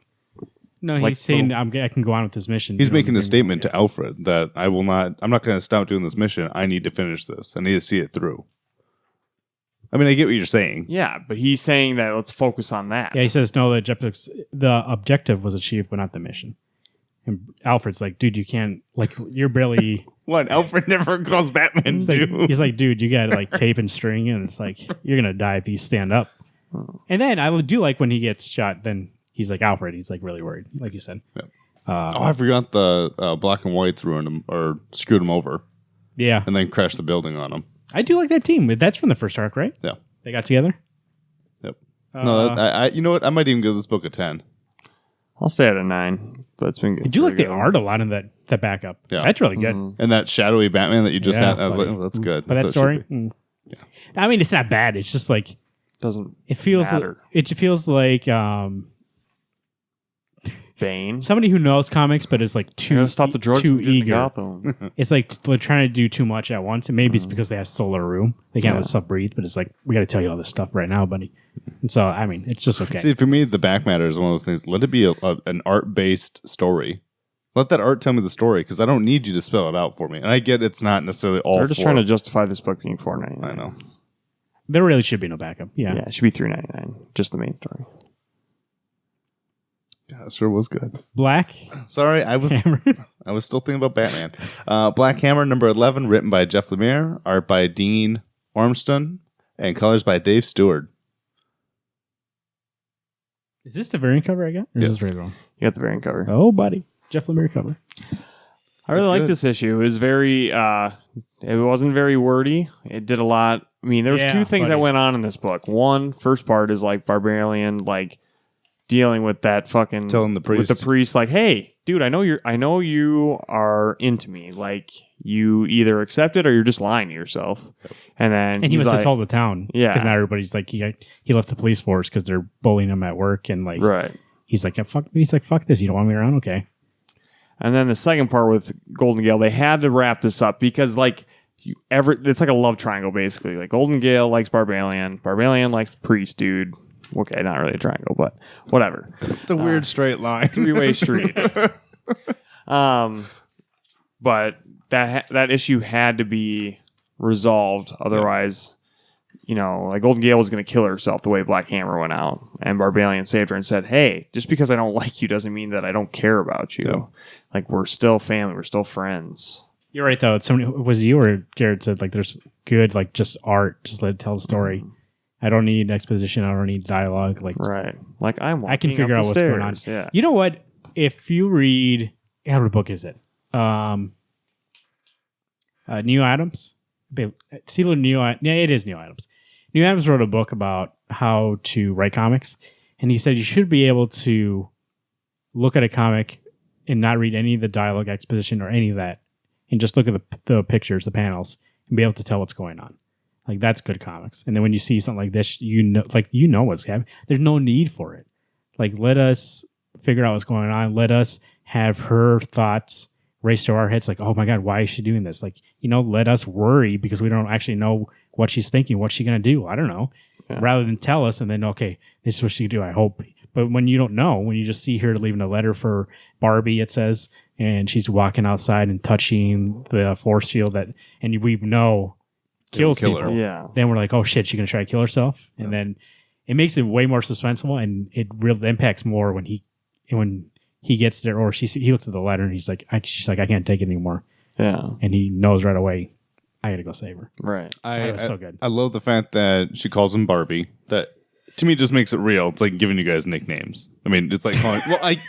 No, he's saying I can go on with this mission. He's making a statement to Alfred that I'm not going to stop doing this mission. I need to finish this. I need to see it through. I mean, I get what you're saying. Yeah, but he's saying that let's focus on that. Yeah, he says, no, the objective was achieved, but not the mission. And Alfred's like, dude, you can't, like, you're barely... What? Alfred never calls Batman, he's like, dude, you got like tape and string, and it's like, you're going to die if you stand up. And then I do like when he gets shot, then he's like, Alfred, he's like really worried, like you said. Yeah. I forgot the black and whites ruined him, or screwed him over. Yeah. And then crashed the building on him. I do like that team. That's from the first arc, right? Yeah. They got together? Yep. No, you know what? I might even give this book a 10. I'll say it a 9. That's been good. I do like the art a lot in that backup. Yeah. That's really good. And that shadowy Batman that you just had, I was like, oh, that's good. But that story? Yeah. I mean, it's not bad. It's just like... It feels matter. It feels like... Bane. Somebody who knows comics, but is like too eager. It's like they're trying to do too much at once. And maybe it's because they have solar room. They can't let stuff breathe, but it's like, we got to tell you all this stuff right now, buddy. And so, I mean, it's just okay. See, for me, the back matter is one of those things. Let it be an art-based story. Let that art tell me the story, because I don't need you to spell it out for me. And I get it's not necessarily all. They're just trying to justify this book being $4.99. I know. There really should be no backup. Yeah, it should be $3.99. Just the main story. Yeah, it sure was good. Black. Sorry, I was still thinking about Batman. Black Hammer number 11, written by Jeff Lemire, art by Dean Ormston, and colors by Dave Stewart. Is this the variant cover I got? Or yes. Is this right wrong? You got the variant cover. Oh, buddy. Jeff Lemire cover. I really like this issue. It was very, it wasn't very wordy. It did a lot. I mean, there was two things that went on in this book. First part is like Barbarian, like, dealing with that fucking telling the priest, with the priest, like, hey, dude, I know you are into me. Like, you either accept it or you're just lying to yourself. And he must have told the town, yeah, because now everybody's like, he left the police force because they're bullying him at work, and like, right. He's like, fuck this. You don't want me around, okay? And then the second part with Golden Gale, they had to wrap this up because like it's like a love triangle basically. Like Golden Gale likes Barbarian likes the priest dude. Okay, not really a triangle, but whatever. It's a weird straight line. Three-way street. But that issue had to be resolved. Otherwise, like Golden Gale was going to kill herself the way Black Hammer went out. And Barbarian saved her and said, hey, just because I don't like you doesn't mean that I don't care about you. Yeah. Like, we're still family. We're still friends. You're right, though. Was you or Garrett said, like, there's good, like, just art. Just let it tell the story. I don't need exposition. I don't need dialogue. Like, right. Like I'm walking I can figure up out the what's going on. stairs. Yeah. You know what? If you read, what book is it? Neil Adams. It is Neil Adams. Neil Adams wrote a book about how to write comics, and he said you should be able to look at a comic and not read any of the dialogue, exposition, or any of that, and just look at the pictures, the panels, and be able to tell what's going on. Like, that's good comics. And then when you see something like this, you know what's happening. There's no need for it. Like, let us figure out what's going on. Let us have her thoughts race to our heads. Like, oh my God, why is she doing this? Like, let us worry because we don't actually know what she's thinking. What's she going to do? I don't know. Yeah. Rather than tell us and then, okay, this is what she do, I hope. But when you don't know, when you just see her leaving a letter for Barbie, it says, and she's walking outside and touching the force field and we know kills people. Yeah. Then we're like, oh shit, she's going to try to kill herself. And then it makes it way more suspenseful, and it really impacts more when he gets there, or he looks at the letter and she's like, I can't take it anymore. Yeah. And he knows right away, I got to go save her. Right. It was so good. I love the fact that she calls him Barbie. That to me just makes it real. It's like giving you guys nicknames. I mean, it's like calling,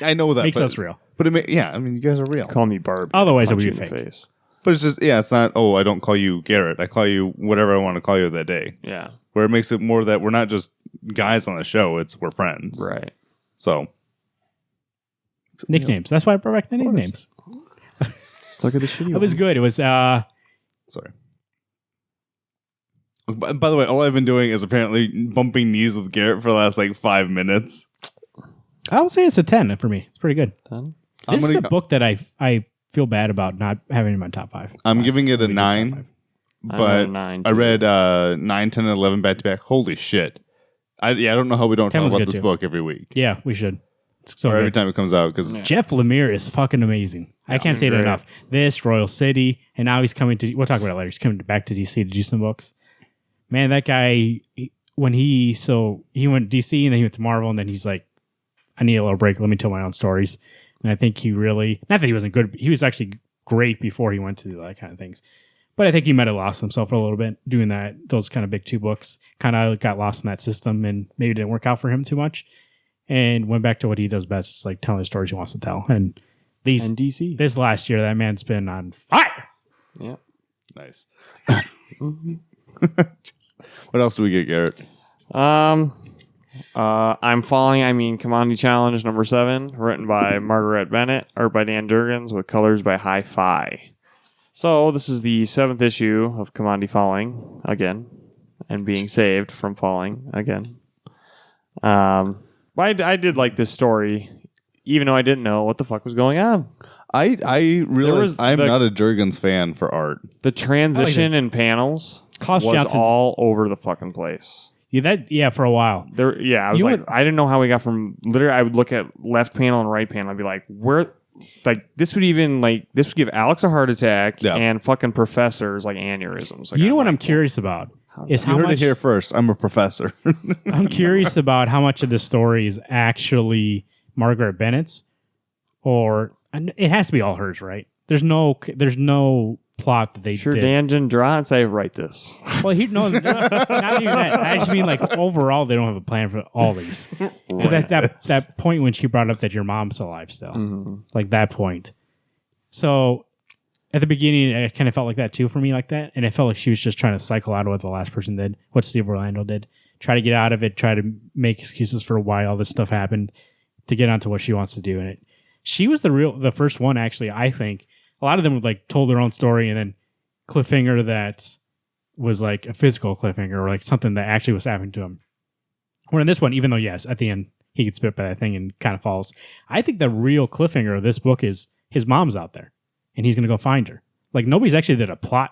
I know that makes us real. But you guys are real. Call me Barbie. Otherwise, it would be fake. Face. But it's just, it's not, I don't call you Garrett. I call you whatever I want to call you that day. Yeah. Where it makes it more that we're not just guys on the show, we're friends. Right. So. Nicknames. That's why I brought back the nicknames. Stuck at the shitty It was good. It was, sorry. By the way, all I've been doing is apparently bumping knees with Garrett for the last 5 minutes. I'll say it's a 10 for me. It's pretty good. 10? This is a book that I feel bad about not having in my top 5. I'm giving it a 9, but I read 9, 10, and 11 back to back. Holy shit. I don't know how we don't talk about this book every week. Yeah, we should. Or every time it comes out. Because Jeff Lemire is fucking amazing. I can't say it enough. This, Royal City, and now he's coming to, we'll talk about it later. He's coming back to DC to do some books. Man, that guy, when he went to DC and then he went to Marvel, and then he's like, I need a little break. Let me tell my own stories. And I think he really, not that he wasn't good, he was actually great before he went to that kind of things. But I think he might have lost himself for a little bit doing those kind of big 2 books. Kind of got lost in that system and maybe it didn't work out for him too much. And went back to what he does best. It's like telling the stories he wants to tell. And DC. This last year, that man's been on fire. Yeah. Nice. What else do we get, Garrett? I'm Falling. Kamandi Challenge number 7, written by Margaret Bennett, art by Dan Jurgens, with colors by Hi-Fi. So this is the 7th issue of Kamandi falling again and being saved from falling again. I did like this story, even though I didn't know what the fuck was going on. I realized I'm not a Jurgens fan for art. The transition in panels was all over the fucking place. Yeah, for a while. I was I didn't know how we got from, literally I would look at left panel and right panel. I'd be like, where, this would give Alex a heart attack and fucking professors aneurysms. You know what I'm curious about? Is how you heard much, it here first. I'm a professor. I'm curious about how much of this story is actually Margaret Bennett's, or it has to be all hers, right? There's no plot that they did. Dan didn't draw and say, write this. Well, not even that. I just mean overall they don't have a plan for all these. Because that point when she brought up that your mom's alive still, that point. So at the beginning, it kind of felt like that too for me, like that, and it felt like she was just trying to cycle out of what the last person did, what Steve Orlando did, try to get out of it, try to make excuses for why all this stuff happened, to get onto what she wants to do in it. She was the first one, actually. I think a lot of them told their own story and then cliffhanger that was a physical cliffhanger or something that actually was happening to him. Where in this one, even though yes, at the end he gets bit by that thing and kind of falls, I think the real cliffhanger of this book is his mom's out there. And he's going to go find her. Nobody's actually did a plot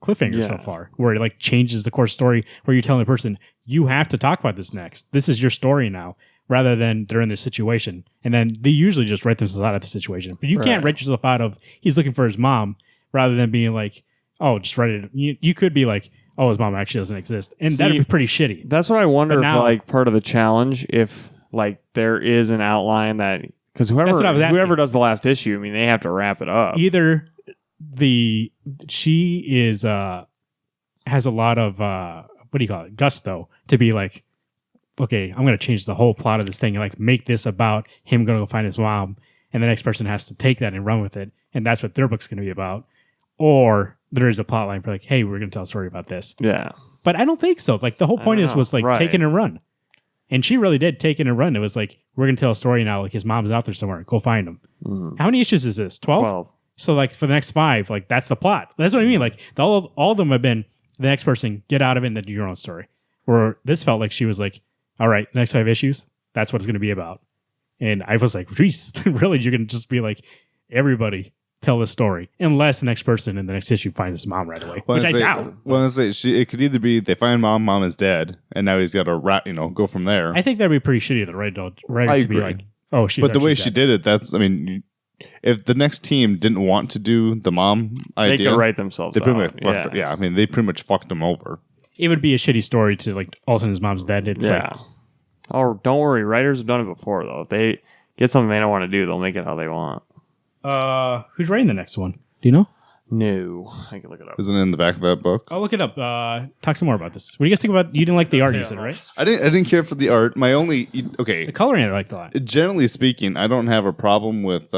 cliffhanger so far where it changes the course story where you're telling the person, you have to talk about this next. This is your story now, rather than they're in this situation. And then they usually just write themselves out of the situation. But you can't write yourself out of he's looking for his mom rather than being just write it. You could be his mom actually doesn't exist. And that'd be pretty shitty. That's what I wonder if part of the challenge, if there is an outline that, because whoever does the last issue, they have to wrap it up. Either she is has a lot of what do you call it, gusto to be like, okay, I'm going to change the whole plot of this thing and like make this about him going to go find his mom, and the next person has to take that and run with it, and that's what their book's going to be about. Or there is a plot line for like, hey, we're going to tell a story about this. Yeah. But I don't think so. Like the whole point was like take it and run. And she really did take it and run. It was like, we're going to tell a story now. Like his mom's out there somewhere. Go find him. How many issues is this? 12? So like for the next 5, like that's the plot. That's what I mean. Like all of them have been the next person, get out of it and then do your own story. Where this felt like she was like, all right, next 5 issues, that's what it's going to be about. And I was like, geez, really? You're going to just be like, everybody tell the story, unless the next person in the next issue finds his mom right away, which I doubt. Well, it could either be they find mom is dead, and now he's got to go from there. I think that'd be pretty shitty to write to be like, oh, she's but the way dead. she did it, if the next team didn't want to do the mom idea, they could write themselves. They pretty much they pretty much fucked him over. It would be a shitty story to like all of a sudden his mom's dead. It's like, oh, don't worry, writers have done it before though. If they get something they don't want to do, they'll make it how they want. Who's writing the next one? Do you know? No, I can look it up. Isn't it in the back of that book? I'll look it up. Talk some more about this. What do you guys think about? You didn't like the art, you said, right? I didn't care for the art. My only the coloring I liked a lot. Generally speaking, I don't have a problem with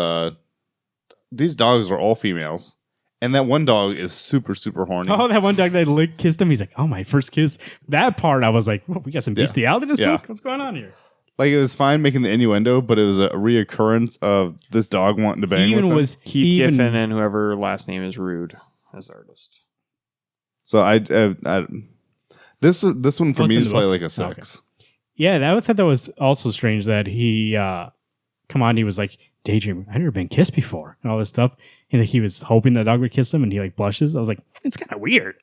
these dogs are all females, and that one dog is super super horny. Oh, that one dog that kissed him. He's like, oh, my first kiss. That part, I was like, oh, we got some bestiality in this book. What's going on here? Like, it was fine making the innuendo, but it was a reoccurrence of this dog wanting to bang with him. Keith Giffen and whoever last name is Rude as artist. So this one for me is probably like a 6. Okay. Yeah, I thought that was also strange that he Kamandi was like, daydreaming, I've never been kissed before and all this stuff, and he was hoping the dog would kiss him, and he like blushes. I was like, it's kind of weird.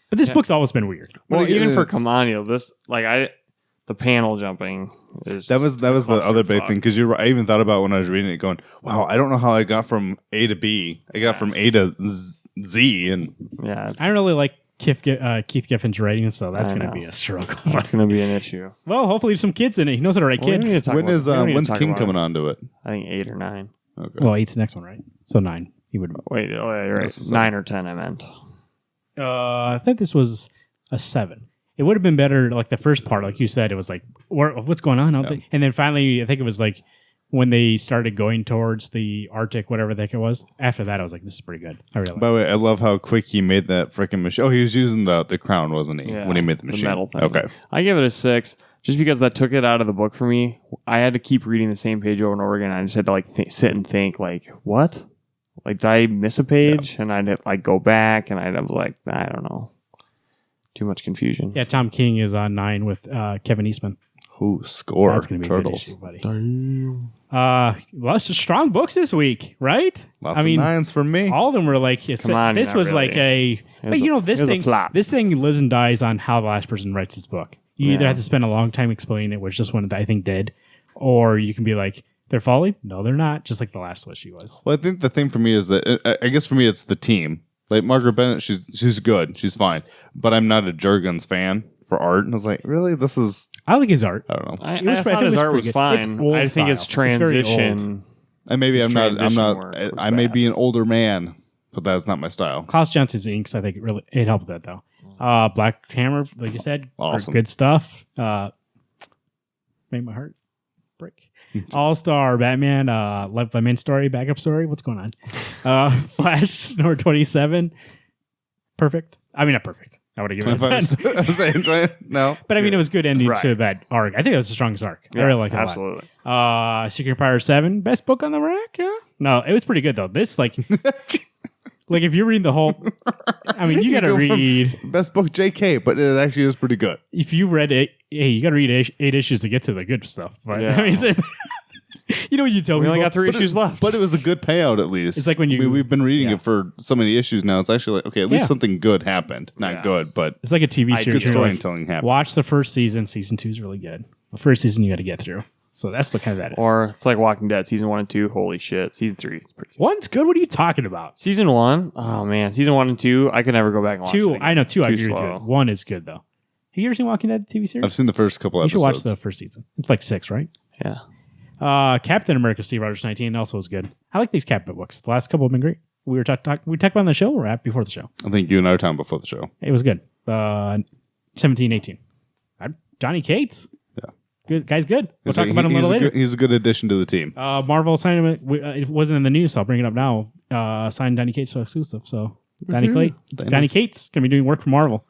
But this book's always been weird. Well, even for Kamandi, this the panel jumping is that was the other big thing, because I even thought about when I was reading it, going, "Wow, I don't know how I got from A to B. I got from A to Z." And I don't really like Keith Giffen's writing, so that's going to be a struggle. That's going to be an issue. Well, hopefully there's some kids in it. He knows how to write kids. When's King coming onto it? I think 8 or 9. Okay. Well, 8's the next one, right? So 9. He would wait. Oh, yeah, you're right. 9 or 10. I meant. I think this was a 7. It would have been better, like the first part, like you said, it was like, what's going on? Yeah. And then finally, I think it was like when they started going towards the Arctic, whatever the heck it was. After that, I was like, this is pretty good. I really like it. By the way, I love how quick he made that freaking machine. Oh, he was using the crown, wasn't he? Yeah, when he made the machine. The metal thing. Okay. I give it a 6, just because that took it out of the book for me. I had to keep reading the same page over and over again. I just had to like sit and think, like, what? Like, did I miss a page? Yeah. And I'd like go back, and I'd have like, I don't know. Too much confusion. Yeah, Tom King is on 9 with Kevin Eastman. Who score? That's going to be Turtles. A good issue, buddy. Lots of strong books this week, right? Lots of 9s for me. All of them were like, this was really. Like a, but you know, this thing lives and dies on how the last person writes his book. You either have to spend a long time explaining it, which this one I think did, or you can be like, they're falling? No, they're not. Just like the last issue was. Well, I think the thing for me is that, I guess for me, it's the team. Like Margaret Bennett, she's good, she's fine, but I'm not a Jurgens fan for art. And I was like, really, this is. I like his art. I don't know. I thought his art was fine. I think it's transition. And maybe I'm not. I may be an older man, but that's not my style. Klaus Johnson's inks, I think it helped that though. Black Hammer, like you said, awesome, good stuff. Made my heart break. All-Star Batman, Left the Main Story, backup story. What's going on? Flash number 27. Perfect. I mean, not perfect. I would have given it a 10. I was saying 20, no. But I mean, it was good ending to that arc. I think it was the strongest arc. I really like it absolutely. A lot. Secret Empire 7, best book on the rack. Yeah. No, it was pretty good though. This like if you're reading the whole, I mean, you got to read best book JK, but it actually is pretty good. If you read it, you got to read 8 issues to get to the good stuff. But I mean, you know what you tell me? We only got 3 issues left, but it was a good payout at least. It's like when we've been reading it for so many issues now. It's actually like, okay, at least something good happened. Not good, but it's like a TV series. Good storytelling happened. Watch the first season. Season 2 is really good. The first season you got to get through. So that's what kind of that is. Or it's like Walking Dead, season 1 and 2. Holy shit. Season 3, it's pretty good. 1's good. What are you talking about? Season 1? Oh, man. Season 1 and 2, I could never go back and watch 2, it again. I know 2, I agree with you. 1 is good, though. Have you ever seen Walking Dead TV series? I've seen the first couple episodes. You should watch the first season. It's like 6, right? Yeah. Captain America Steve Rogers 19 also was good. I like these Captain books. The last couple have been great. We talked about on the show or before the show? I think you and I were talking before the show. It was good. 17, 18. Johnny Cates. Yeah. Good guy's good. We'll talk about him a little later. He's a good addition to the team. Marvel signed him. It wasn't in the news, so I'll bring it up now. Signed Johnny Cates to exclusive. So Johnny Cates gonna be doing work for Marvel.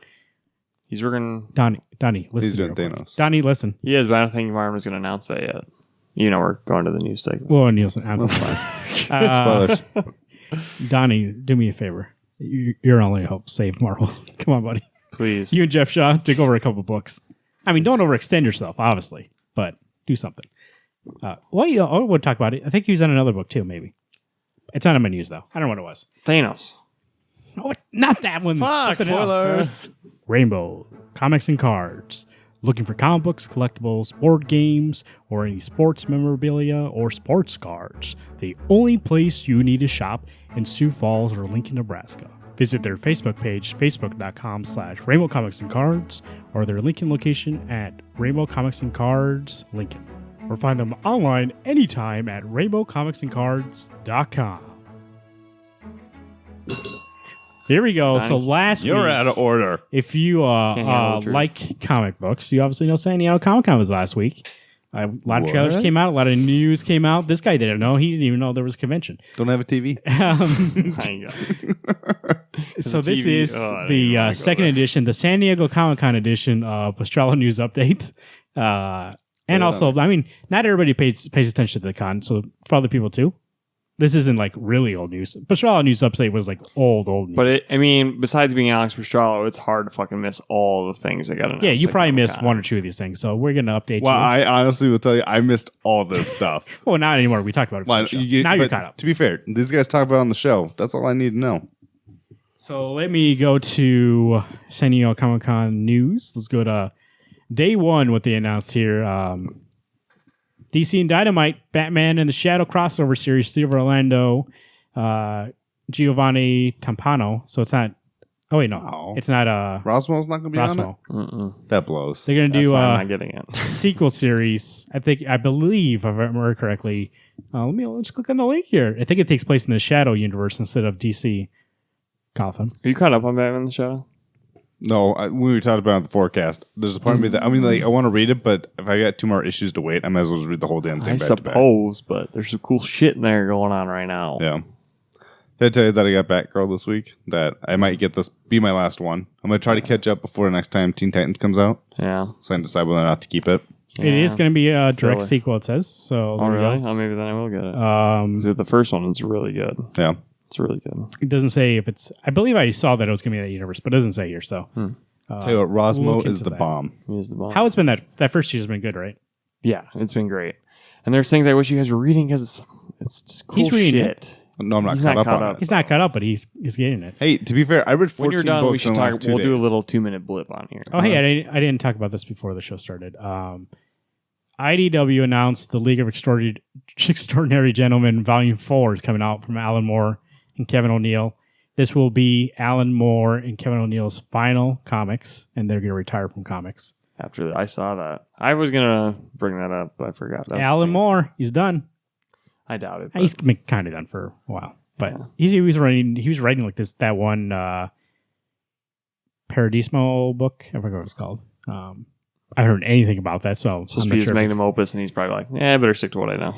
He's working. Donnie, listen. He's doing Thanos. Donnie, listen. He is, but I don't think Marvin was going to announce that yet. You know, we're going to the news segment. Well, Nielsen answers spoilers. Donnie, do me a favor. You're only hope. Save Marvel. Come on, buddy. Please. You and Jeff Shaw take over a couple books. I mean, don't overextend yourself, obviously, but do something. We'll talk about it. I think he was on another book too, maybe. It's not in my news though. I don't know what it was. Thanos. Oh, not that one. Fuck, Spoilers. Rainbow Comics and Cards. Looking for comic books, collectibles, board games, or any sports memorabilia or sports cards? The only place you need to shop in Sioux Falls or Lincoln, Nebraska. Visit their Facebook page, facebook.com/Rainbow Comics and Cards, or their Lincoln location at Rainbow Comics and Cards, Lincoln. Or find them online anytime at rainbowcomicsandcards.com. Here we go. So last week, You're out of order. if you like comic books, you obviously know San Diego Comic-Con was last week. A lot of trailers came out. A lot of news came out. This guy didn't know. He didn't even know there was a convention. Don't have a TV. So this is the second edition, the San Diego Comic-Con edition of Pastrami News Update. And also, I mean, not everybody pays attention to the con, so for other people too. This isn't like really old news. Pastrami News Update was like old news. But besides being Alex Pastrami, it's hard to fucking miss all the things that got announced. Yeah, you probably missed one or two of these things, so we're going to update you. Well, I honestly will tell you, I missed all this stuff. Well, not anymore. We talked about it. Now you're caught up. To be fair, these guys talk about it on the show. That's all I need to know. So let me go to San Diego Comic-Con news. Let's go to day one, what they announced here. DC and Dynamite, Batman and the Shadow crossover series, Steve Orlando, Giovanni Tampano. So it's not. Oh wait, no, it's not. Roswell's not going to be on it. That blows. They're going to do I'm not getting it. sequel series. I believe, if I remember correctly. Let's click on the link here. I think it takes place in the Shadow universe instead of DC Gotham. Are you caught up on Batman and the Shadow? No, when we talked about the forecast, there's a part of me that, I want to read it, but if I got 2 more issues to wait, I might as well just read the whole damn thing back to back. I suppose, but there's some cool shit in there going on right now. Yeah. Did I tell you that I got Batgirl this week? That I might get this, be my last one. I'm going to try to catch up before next time Teen Titans comes out. Yeah. So I can decide whether or not to keep it. Yeah. It is going to be a direct sequel, it says. So, really? Oh, maybe then I will get it. The first one is really good. Yeah. It's really good. It doesn't say if it's... I believe I saw that it was going to be in that universe, but it doesn't say here, so... Tell you what, Rosmo is the bomb. He is the bomb. How it's been that first year's been good, right? Yeah, it's been great. And there's things I wish you guys were reading because it's just cool shit. No, I'm not caught up on it. He's not caught up, but he's getting it. Hey, to be fair, I read 14 when you're done, books we should in the talk. last 2 We'll do a days. little 2-minute blip on here. Oh, hey, I didn't talk about this before the show started. IDW announced the League of Extraordinary Gentlemen Volume 4 is coming out from Alan Moore and Kevin O'Neill. This will be Alan Moore and Kevin O'Neill's final comics, and they're going to retire from comics. After I saw that, I was going to bring that up, but I forgot. Alan Moore, he's done. I doubt it. He's been kind of done for a while, but he was writing like that one Paradismo book. I forget what it's called. I haven't heard anything about that, so it's supposed to be his magnum opus, and he's probably like, I better stick to what I know.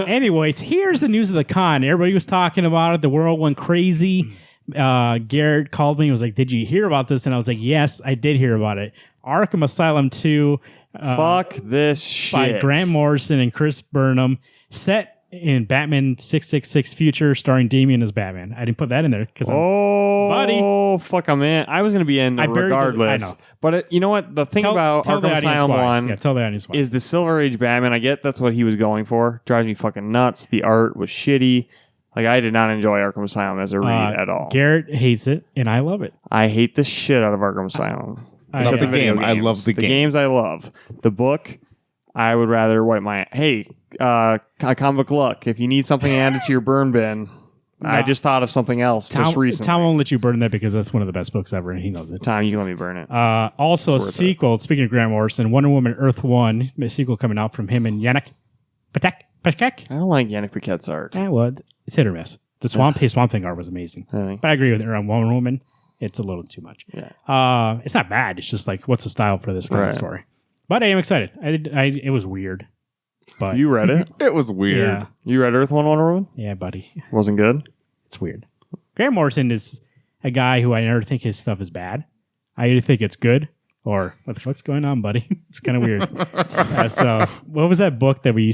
Anyways, here's the news of the con. Everybody was talking about it. The world went crazy. Garrett called me and was like, did you hear about this? And I was like, yes, I did hear about it. Arkham Asylum 2. Fuck this shit. By Grant Morrison and Chris Burnham. Set in Batman 666 Future, starring Damian as Batman. I didn't put that in there because buddy. Oh, fuck, I'm in. I was going to be in regardless. I know. But you know what? The thing about Arkham Asylum 1 tell the audience why. Is the Silver Age Batman. I get that's what he was going for. Drives me fucking nuts. The art was shitty. Like, I did not enjoy Arkham Asylum as a read at all. Garrett hates it, and I love it. I hate the shit out of Arkham Asylum. Except the game. I love the game. The games I love. The book, I would rather wipe my... Hey, comic book luck. If you need something added to your burn bin... No. I just thought of something else just recently. Tom won't let you burn that because that's one of the best books ever, and he knows it. Tom, you can let me burn it. Also, a sequel, speaking of Grant Morrison, Wonder Woman Earth 1, a sequel coming out from him and Yannick Patek. I don't like Yannick Paquette's art. Well, it's hit or miss. His Swamp Thing art was amazing. Really? But I agree with her on Wonder Woman. It's a little too much. Yeah. It's not bad. It's just like, what's the style for this kind of story? But I am excited. It was weird. But You read it? It was weird. yeah, You read Earth 1 Wonder Woman? yeah, buddy. Wasn't good? It's weird. Grant Morrison is a guy who I never think his stuff is bad. I either think it's good or what the fuck's going on, buddy? It's kind of weird. So, what was that book that we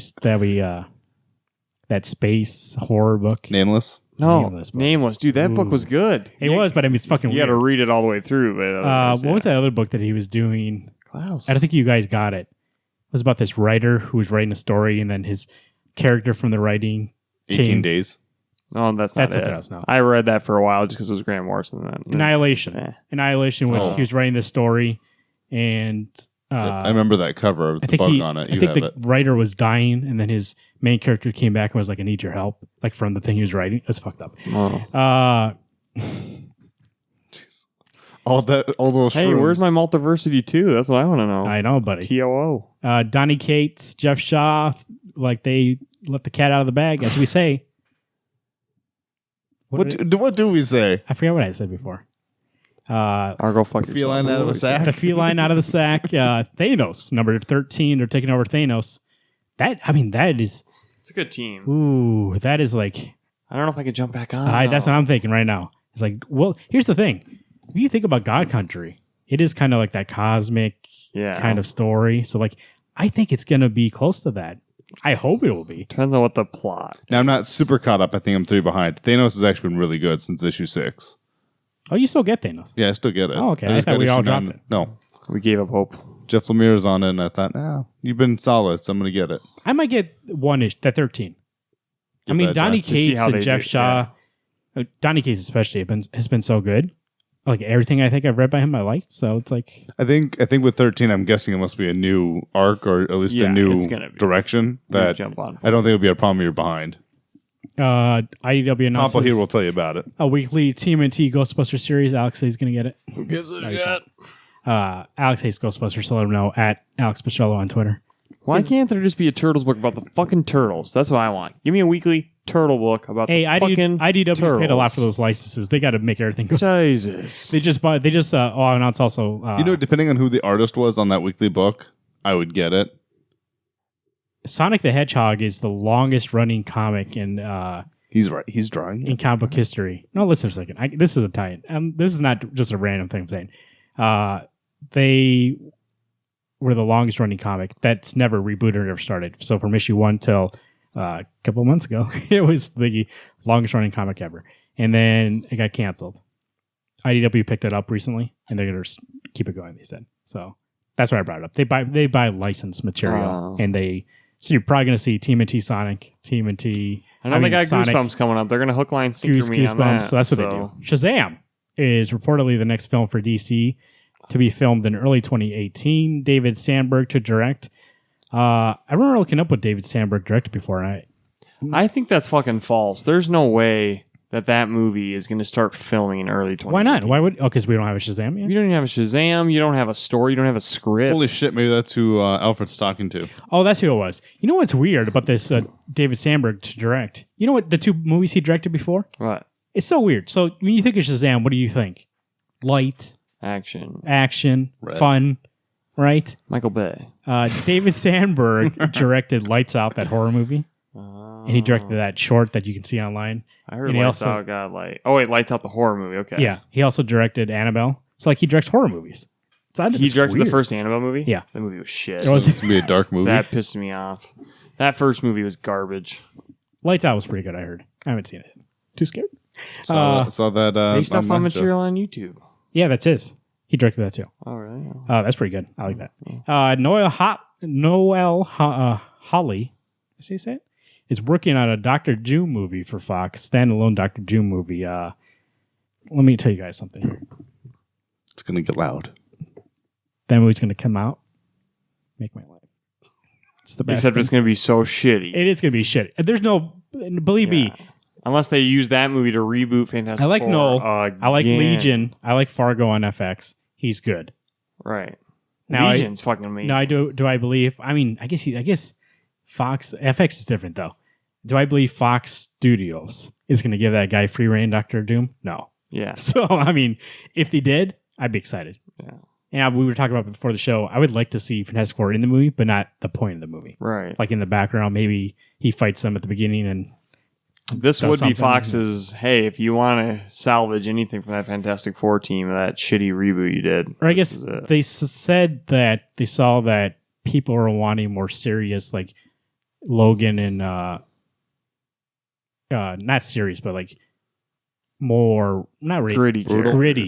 that space horror book? Nameless. No. Nameless book. Nameless. Dude, that book was good. It was, but I mean, it's fucking You weird. got to read it all the way through. But What was that other book that he was doing? Klaus. I don't think you guys got it. It was about this writer who was writing a story, and then his character from the writing 18 came. days. No, that's not something it. else, no. I read that for a while just because it was Grant Morrison. Annihilation. Eh. Annihilation, which Oh. he was writing this story, and I remember that cover with I the think bug on it. I You think have the it. writer was dying, and then his main character came back and was like, "I need your help," like from the thing he was writing. It's fucked up. Oh. All those Hey, shrooms. where's my Multiversity 2? That's what I want to know. I know, buddy. TOO. Donnie Cates, Jeff Shaw, like they let the cat out of the bag, as we say. What do we say? I forget what I said before. Go fuck yourself. Feline out of the sack? The feline out of the sack. Thanos, number 13. They're taking over Thanos. That is. It's a good team. Ooh, that is like. I don't know if I can jump back on. That's what I'm thinking right now. It's like, well, here's the thing. If you think about God Country, it is kind of like that cosmic kind of story. So, like, I think it's going to be close to that. I hope it will be. Depends on what the plot. Now, I'm not super caught up. I think I'm 3 behind. Thanos has actually been really good since issue 6. Oh, you still get Thanos? Yeah, I still get it. Oh, okay. I just thought got we all issue dropped 9. it. No. We gave up hope. Jeff Lemire's on it, and I thought, you've been solid, so I'm going to get it. I might get one-ish, that 13. Give I mean, that Donnie time. To see Cates how and they Jeff do, Shaw, Donnie Cates especially has been so good. Like everything I think I've read by him, I liked. So it's like I think with 13, I'm guessing it must be a new arc or at least a new it's gonna be. direction that Jump on. I don't think it'll be a problem you're behind. IDW announces Papa here will tell you about it. a weekly TMNT Ghostbuster series. Alex says he's going to get it. Who gives a he's shit? Alex hates Ghostbusters, so let him know at Alex Pichello on Twitter. Why can't there just be a Turtles book about the fucking turtles? That's what I want. Give me a weekly turtle book about the fucking IDW turtles. paid a lot for those licenses. They got to make everything go. Jesus. They just and it's also Depending on who the artist was on that weekly book, I would get it. Sonic the Hedgehog is the longest running comic in He's right. He's drawing in it. comic book history. No, listen a second. This is a tie-in. This is not just a random thing I'm saying. They were the longest running comic that's never rebooted or never started. So from issue 1 till a couple of months ago, it was the longest running comic ever. And then it got canceled. IDW picked it up recently, and they're going to keep it going, they said. So that's why I brought it up. They buy licensed material, and so you're probably going to see TMNT Sonic, TMNT. I know they got Sonic, Goosebumps coming up. They're going to hook, line, sinker me on that. so that's what they do. Shazam is reportedly the next film for DC to be filmed in early 2018. David Sandberg to direct. I remember looking up what David Sandberg directed before. And I think that's fucking false. There's no way that movie is going to start filming in early 2018. why not? Why would? Oh, because we don't have a Shazam yet. You don't even have a Shazam. You don't have a story. You don't have a script. Holy shit, maybe that's who Alfred's talking to. Oh, that's who it was. You know what's weird about this David Sandberg to direct? You know what the 2 movies he directed before? What? It's so weird. So when you think of Shazam, what do you think? Light, Action. Red. fun, right? Michael Bay. David Sandberg directed Lights Out, that horror movie. And he directed that short that you can see online. I heard and he Lights also- Out got like... Oh, wait, Lights Out the horror movie. Okay. Yeah. He also directed Annabelle. So like he directs horror movies. He directed weird. the first Annabelle movie? Yeah. The movie was shit. It was It's going to be a dark movie. That pissed me off. That first movie was garbage. Lights Out was pretty good, I heard. I haven't seen it. Too scared? saw that. Based off on online material on YouTube. Yeah, that's his. He directed that too. Oh, really? That's pretty good. I like that. Noel Hawley, say it, is working on a Dr. Doom movie for Fox, standalone Dr. Doom movie. Let me tell you guys something here. It's going to get loud. That movie's going to come out, make my life. It's the best. Except it's going to be so shitty. It is going to be shit. There's no, believe me, Unless they use that movie to reboot Fantastic I like Four Noel. again. I like Legion. I like Fargo on FX. He's good. Right. Now Legion's fucking amazing. Now do I believe? I mean, I guess Fox FX is different though. Do I believe Fox Studios is going to give that guy free reign, Doctor Doom? No. Yeah. So, I mean, if they did, I'd be excited. Yeah. And we were talking about before the show, I would like to see Fantastic Four in the movie, but not the point of the movie. Right. Like in the background, maybe he fights them at the beginning and this would be Fox's, hey, if you want to salvage anything from that Fantastic Four team, that shitty reboot you did. Or I guess they said that they saw that people were wanting more serious, like Logan and not serious, but like more not gritty.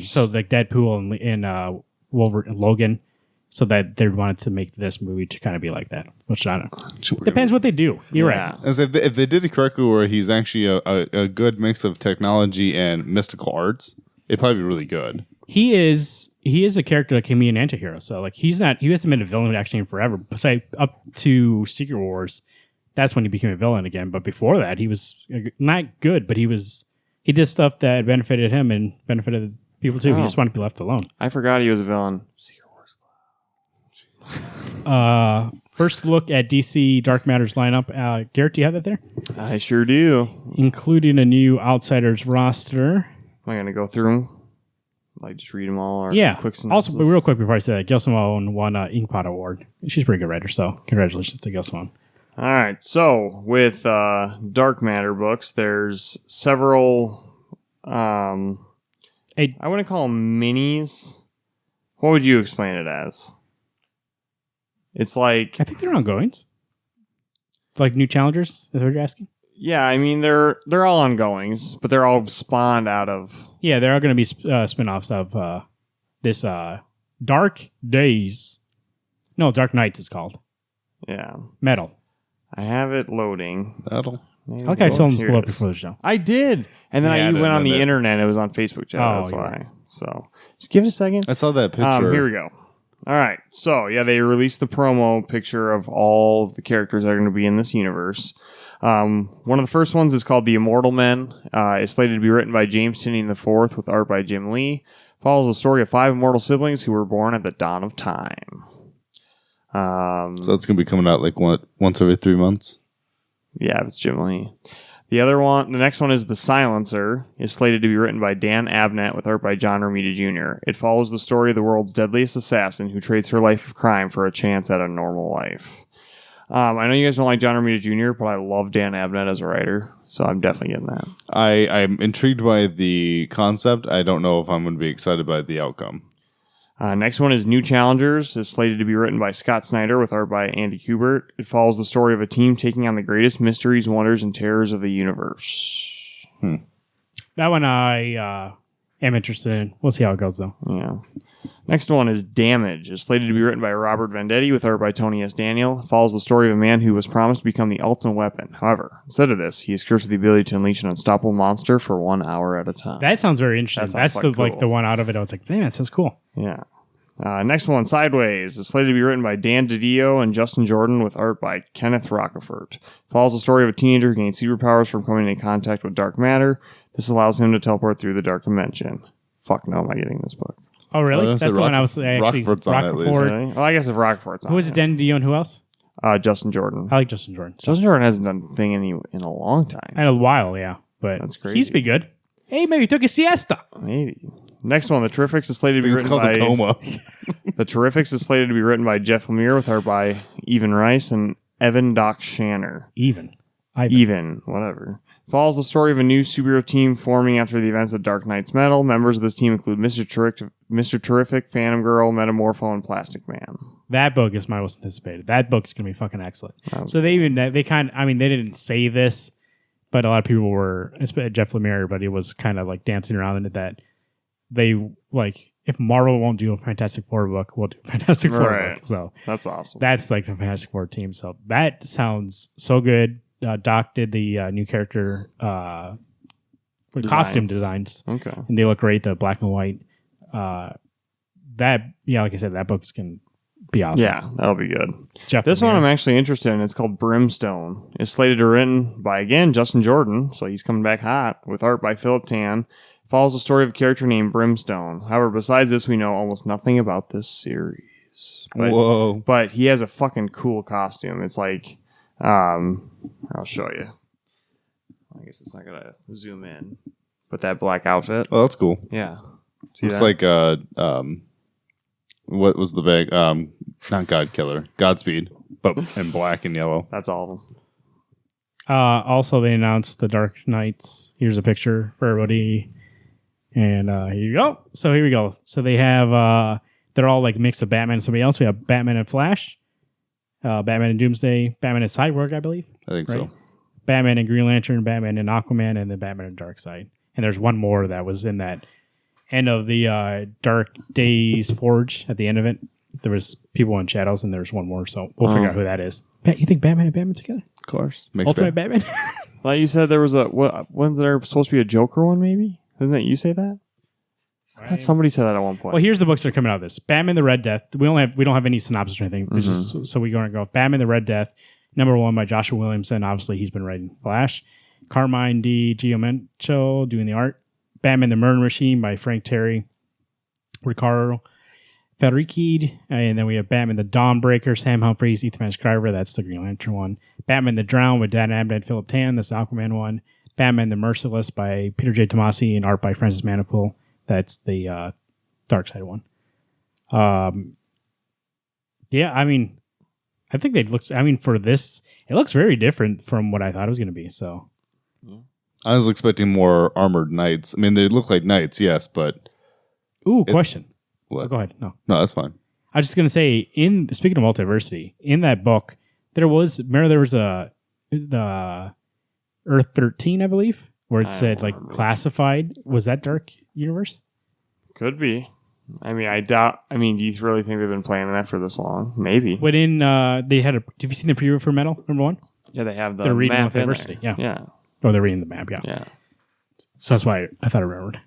So like Deadpool and Wolverine, Logan, so that they wanted to make this movie to kind of be like that. Which I don't know. Depends what they do. You're right. As if they did it correctly, where he's actually a good mix of technology and mystical arts, it'd probably be really good. He is a character that can be an antihero. So like he hasn't been a villain actually in forever. Besides up to Secret Wars, that's when he became a villain again. But before that, he was not good, but he did stuff that benefited him and benefited people too. He just wanted to be left alone. I forgot he was a villain. Secret Wars. First look at DC Dark Matter's lineup. Garrett, do you have that there? I sure do. Including a new Outsiders roster. Am I going to go through them? Like just read them all? Or yeah. Quick also, but real quick before I say that, Gail Simone won an Inkpot Award. She's a pretty good writer, so congratulations to Gail Simone. All right. So with Dark Matter books, there's several. I wouldn't call them minis. What would you explain it as? It's like I think they're ongoings. Like new challengers, is what you're asking? Yeah, I mean they're all ongoings, but they're all spawned out of. Yeah, they're all going to be spin-offs of this Dark Days. No, Dark Nights is called. Yeah. Metal. I have it loading. Metal. Okay, I told him to pull up before the show. I did, and then you went on the internet. It was on Facebook chat. That's why. Right. So just give it a second. I saw that picture. Here we go. All right. So yeah, they released the promo picture of all of the characters that are going to be in this universe. One of the first ones is called The Immortal Men. It's slated to be written by James Tynion IV with art by Jim Lee. Follows the story of 5 immortal siblings who were born at the dawn of time. So it's going to be coming out like once every 3 months? Yeah, it's Jim Lee. The next one is The Silencer. It's slated to be written by Dan Abnett with art by John Romita Jr. It follows the story of the world's deadliest assassin who trades her life of crime for a chance at a normal life. I know you guys don't like John Romita Jr., but I love Dan Abnett as a writer, so I'm definitely getting that. I'm intrigued by the concept. I don't know if I'm going to be excited by the outcome. Next one is New Challengers. It's slated to be written by Scott Snyder with art by Andy Kubert. It follows the story of a team taking on the greatest mysteries, wonders, and terrors of the universe. That one I am interested in. We'll see how it goes, though. Yeah. Next one is Damage. It's slated to be written by Robert Venditti with art by Tony S. Daniel. It follows the story of a man who was promised to become the ultimate weapon. However, instead of this, he is cursed with the ability to unleash an unstoppable monster for 1 hour at a time. That sounds very interesting. That's cool. The one out of it. I was like, damn, that sounds cool. Yeah. Next one, Sideways. It's slated to be written by Dan DiDio and Justin Jordan with art by Kenneth Rockefort. It follows the story of a teenager who gains superpowers from coming in contact with dark matter. This allows him to teleport through the dark dimension. Fuck no, am I getting this book? Oh, really? That's the one I was actually... Rockfort's on at least. Well, I guess if Rockfort's on. Who is it, Dan DiDio and who else? Justin Jordan. I like Justin Jordan. Justin Jordan hasn't done a thing in a long time. In a while, yeah. But that's crazy. He's been good. Hey, maybe he took a siesta. Maybe. Next one, The Terrifics is slated to be written by... It's called a coma. The Terrifics is slated to be written by Jeff Lemire with art by Evan Rice and Evan Doc Shanner. Even, whatever. Follows the story of a new superhero team forming after the events of Dark Knight's Metal. Members of this team include Mr. Terrific, Phantom Girl, Metamorpho, and Plastic Man. That book is my most anticipated. That book is going to be fucking excellent. So they didn't say this, but a lot of people were, especially Jeff Lemire, but he was kind of like dancing around in it that they like, if Marvel won't do a Fantastic Four book, we'll do a Fantastic Four book. So that's awesome. That's like the Fantastic Four team. So that sounds so good. Doc did the new character costume designs. Okay. And they look great, the black and white. Like I said, that book is going to be awesome. Yeah, that'll be good. This one I'm actually interested in. It's called Brimstone. It's slated to be written by, again, Justin Jordan, so he's coming back hot, with art by Philip Tan. It follows the story of a character named Brimstone. However, besides this, we know almost nothing about this series. Whoa. But he has a fucking cool costume. It's like... I'll show you. I guess it's not going to zoom in. with that black outfit. Oh, that's cool. Yeah. See It's that? like what was the bag? Not God Killer, Godspeed, but in black and yellow. That's all of them. Also, they announced the Dark Knights. Here's a picture for everybody. And here you go. So here we go. So they have, they're all like mix of Batman and somebody else. We have Batman and Flash, Batman and Doomsday, Batman and Cyborg, I believe. I think so. Batman and Green Lantern, Batman and Aquaman, and then Batman and Darkseid. And there's one more that was in that end of the Dark Days Forge at the end of it. There was people in shadows, and there's one more. So we'll figure out who that is. You think Batman and Batman together? Of course. Ultimate Batman? Like you said, there was wasn't there supposed to be a Joker one, maybe? Didn't that you say that? I thought somebody said that at one point. Well, here's the books that are coming out of this. Batman the Red Death. We don't have any synopsis or anything. So we're going to go Batman the Red Death, #1 by Joshua Williamson. Obviously, he's been writing Flash. Carmine Di Giamencho doing the art. Batman the Murder Machine by Frank Terry. Ricardo Federici. And then we have Batman the Dawnbreaker, Sam Humphries, Ethan Van Sciver. That's the Green Lantern one. Batman the Drown with Dan Abnett and Philip Tan. That's the Aquaman one. Batman the Merciless by Peter J. Tomasi and art by Francis Manipool. That's the Darkseid one. Yeah, I mean, I think they looks. I mean, for this, it looks very different from what I thought it was going to be. So, I was expecting more armored knights. I mean, they look like knights, yes, but question. What? Oh, go ahead. No, that's fine. I was just going to say, speaking of multiversity, in that book, there was the Earth 13, I believe, where it said like classified. Was that Dark Universe? Could be. I mean, I doubt. I mean, do you really think they've been planning that for this long? Maybe. But they had have you seen the preview for Metal #1? Yeah, they have the they're reading map multiversity. Yeah. Yeah. Oh, they're reading the map. Yeah. Yeah. So that's why I thought I remembered.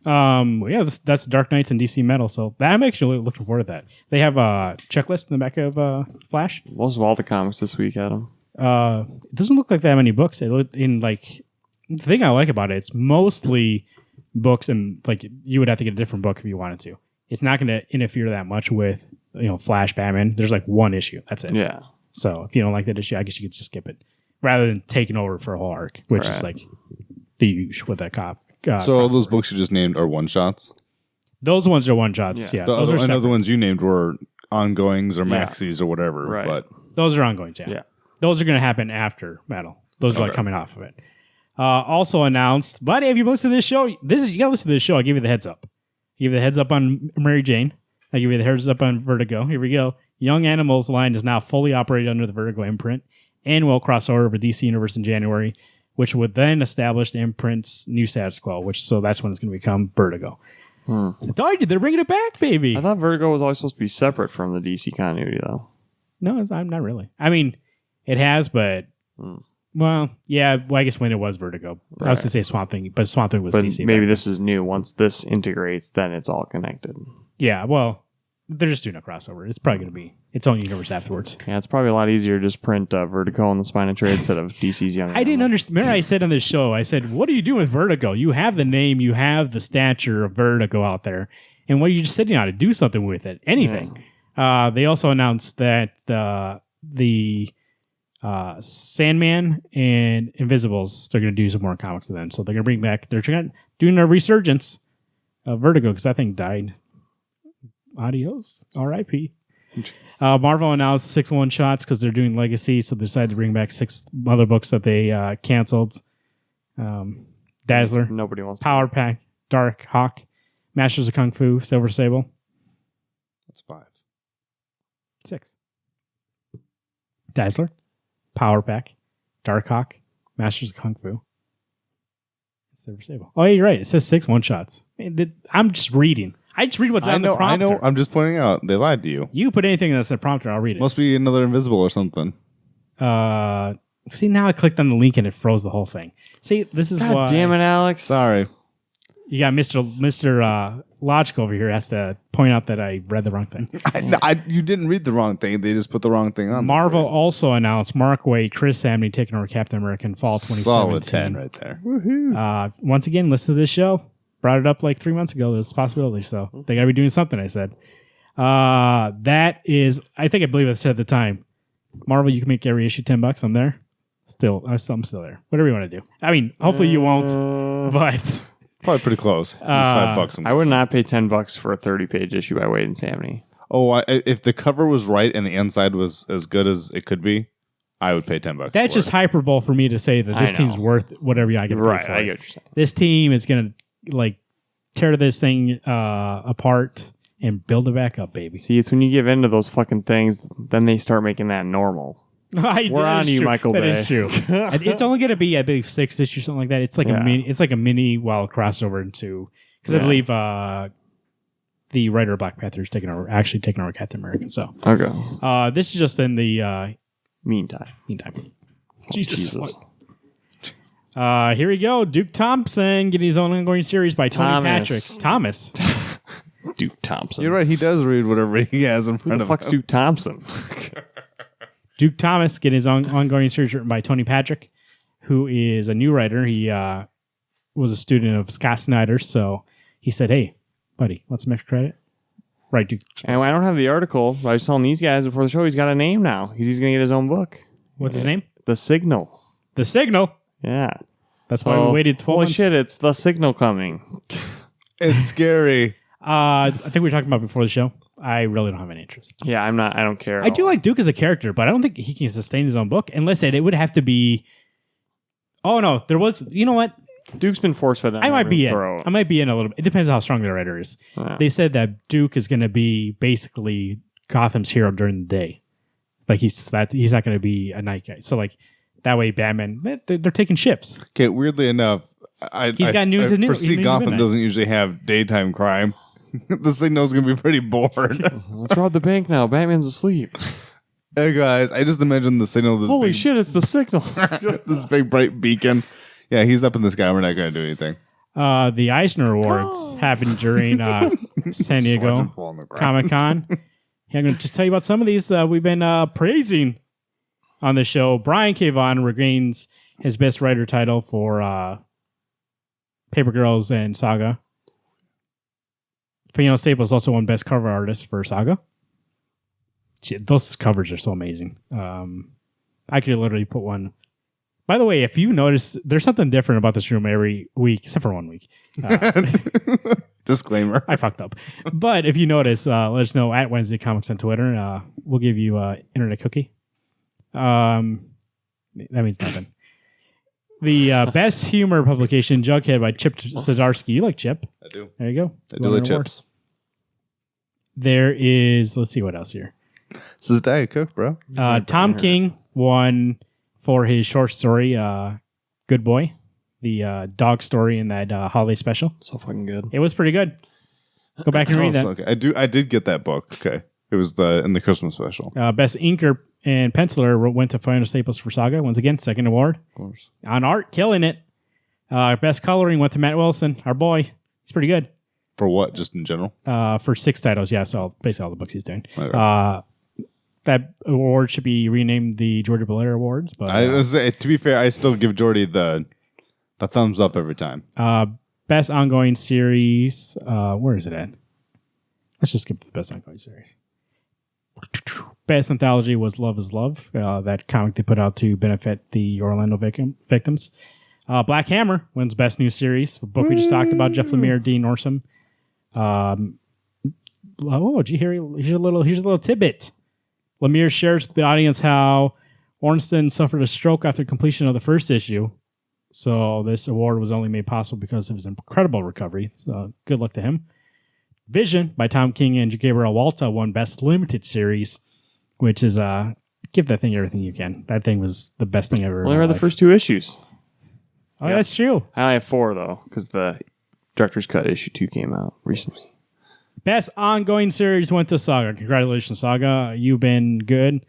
Yeah, that's Dark Knights and DC Metal. So I'm actually looking forward to that. They have a checklist in the back of Flash. Most of all the comics this week, Adam. It doesn't look like they have any books. It look in like the thing I like about it. It's mostly books, and like you would have to get a different book if you wanted to. It's not going to interfere that much with Flash, Batman. There's like one issue. That's it. Yeah. So if you don't like that issue, I guess you could just skip it rather than taking over for a whole arc, which is like the usual with that cop. So all those books you just named are one shots. Those ones are one shots. Yeah, those are. I know the ones you named were ongoings or maxis or whatever. Right. But those are ongoings. Yeah. Those are going to happen after Metal. Those are like coming off of it. Also announced, buddy, have you listened to this show? You got to listen to this show. I'll give you the heads up. I give you the heads up on Mary Jane. I give you the heads up on Vertigo. Here we go. Young Animals line is now fully operated under the Vertigo imprint and will cross over with DC Universe in January, which would then establish the imprint's new status quo, so that's when it's going to become Vertigo. I told you, they're bringing it back, baby. I thought Vertigo was always supposed to be separate from the DC continuity, though. No, I'm not really. I mean, it has, but... Well, yeah, I guess when it was Vertigo. I was going to say Swamp Thing, but Swamp Thing was DC. Maybe this is new. Once this integrates, then it's all connected. Yeah, well, they're just doing a crossover. It's probably going to be its own universe afterwards. Yeah, it's probably a lot easier to just print Vertigo on the spine of trade instead of DC's Young I didn't understand. Remember I said on this show, I said, what are you doing with Vertigo? You have the name, you have the stature of Vertigo out there, and what are you just sitting on to do something with it? Anything. Yeah. They also announced that the Sandman and Invisibles, they're going to do some more comics with them. So they're going to bring back, they're doing a resurgence of Vertigo because that thing died. Adios. R.I.P. Marvel announced 6 one-shots because they're doing Legacy, so they decided to bring back 6 other books that they canceled. Dazzler. Nobody wants Power Pack. Dark Hawk. Masters of Kung Fu. Silver Sable. That's 5. 6. Dazzler. Power Pack. Dark Hawk. Masters of Kung Fu. Silver Sable. Oh, yeah, you're right. It says 6 one-shots. I'm just reading. I just read what's on the prompter. I know. I'm just pointing out. They lied to you. You put anything that's a prompter, I'll read it. Must be another Invisible or something. See, now I clicked on the link and it froze the whole thing. See, this is why. God damn it, Alex. Sorry. You got Mr. Logic over here has to point out that I read the wrong thing. You didn't read the wrong thing. They just put the wrong thing on. Marvel also announced Mark Waid, Chris Samney taking over Captain America in fall 2017. Solid 10 right there. Woohoo. Once again, listen to this show. Brought it up like 3 months ago. There's a possibility, so they got to be doing something, I said. That is, I believe I said at the time, Marvel, you can make every issue $10. I'm there. I'm still there. Whatever you want to do. I mean, hopefully you won't, but Probably pretty close. It's $5. I would not pay $10 for a 30-page issue by Wade and Samney. Oh, if the cover was right and the inside was as good as it could be, I would pay $10. That's just hyperbole for me to say that this team's worth whatever I get to pay for. Right, I get what you're saying. This team is going to like tear this thing apart and build it back up, baby. See, it's when you give in to those fucking things, then they start making that normal. We're on you, Michael Bay. That is true. It's only going to be, I believe, 6 issues, something like that. It's like a mini. It's like a mini crossover into because I believe the writer of Black Panther is taking over Captain America. So okay, this is just in the meantime. Jesus. Here we go. Duke Thompson getting his own ongoing series by Tony Patrick. Thomas. Duke Thompson. You're right. He does read whatever he has in front of him. Who the fuck's Duke Thompson? Duke Thomas getting his own ongoing series written by Tony Patrick, who is a new writer. He was a student of Scott Snyder, so he said, "Hey, buddy, want some extra credit?" Right, Duke. And I don't have the article, but I was telling these guys before the show, he's got a name now. He's going to get his own book. What's his name? The Signal. The Signal. Yeah. That's why we waited 12 months. Holy shit, it's The Signal coming. It's scary. I think we were talking about before the show. I really don't have any interest. Yeah, I don't care. I do like Duke as a character, but I don't think he can sustain his own book unless it would have to be. Oh no, there was. You know what? Duke's been force-fed down I might be in. throat. I might be in a little bit. It depends on how strong the writer is. Yeah. They said that Duke is going to be basically Gotham's hero during the day. Like he's not going to be a night guy. So like that way, Batman they're taking shifts. Okay, weirdly enough, I foresee Gotham doesn't usually have daytime crime. The Signal's going to be pretty bored. Let's rob the bank now. Batman's asleep. Hey guys, I just imagined the Signal. Holy shit, it's the Signal. This big bright beacon. Yeah, he's up in the sky. We're not going to do anything. The Eisner Awards happened during San Diego Comic-Con. I'm going to just tell you about some of these we've been praising on the show. Brian K. Vaughan regains his Best Writer title for Paper Girls and Saga. Fiona Staples also won Best Cover Artist for Saga. Those covers are so amazing. I could literally put one. By the way, if you notice, there's something different about this room every week, except for 1 week. Disclaimer. I fucked up. But if you notice, let us know at Wednesday Comics on Twitter. We'll give you an internet cookie. That means nothing. The Best Humor publication, Jughead by Chip Zdarsky. You like Chip? I do. There you go. I do like chips. There is, let's see what else here. This is Diet Coke, bro. Tom King won for his short story, Good Boy, the dog story in that holiday special. So fucking good. It was pretty good. Go back and read that. Okay. I did get that book. Okay. It was in the Christmas special. Best Inker and Penciler went to Fiona Staples for Saga. Once again, second award. Of course. On art, killing it. Best Coloring went to Matt Wilson, our boy. He's pretty good. For what? Just in general? For 6 titles, yeah. So basically all the books he's doing. Okay. That award should be renamed the Georgia Blair Awards. But to be fair, I still give Jordy the thumbs up every time. Best Ongoing Series. Where is it at? Let's just skip the Best Ongoing Series. Best Anthology was Love is Love. That comic they put out to benefit the Orlando victims. Black Hammer wins Best New Series. The book we just talked about. Jeff Lemire, Dean Orsom. Here's a little tidbit. Lemire shares with the audience how Ornstein suffered a stroke after completion of the first issue. So this award was only made possible because of his incredible recovery. So good luck to him. Vision by Tom King and Gabriel Walta won Best Limited Series, which is give that thing everything you can. That thing was the best thing ever. Well, I read the first 2 issues. Oh, yeah. That's true. I only have 4 though, because the Director's Cut issue 2 came out recently. Best Ongoing Series went to Saga. Congratulations, Saga. You've been good.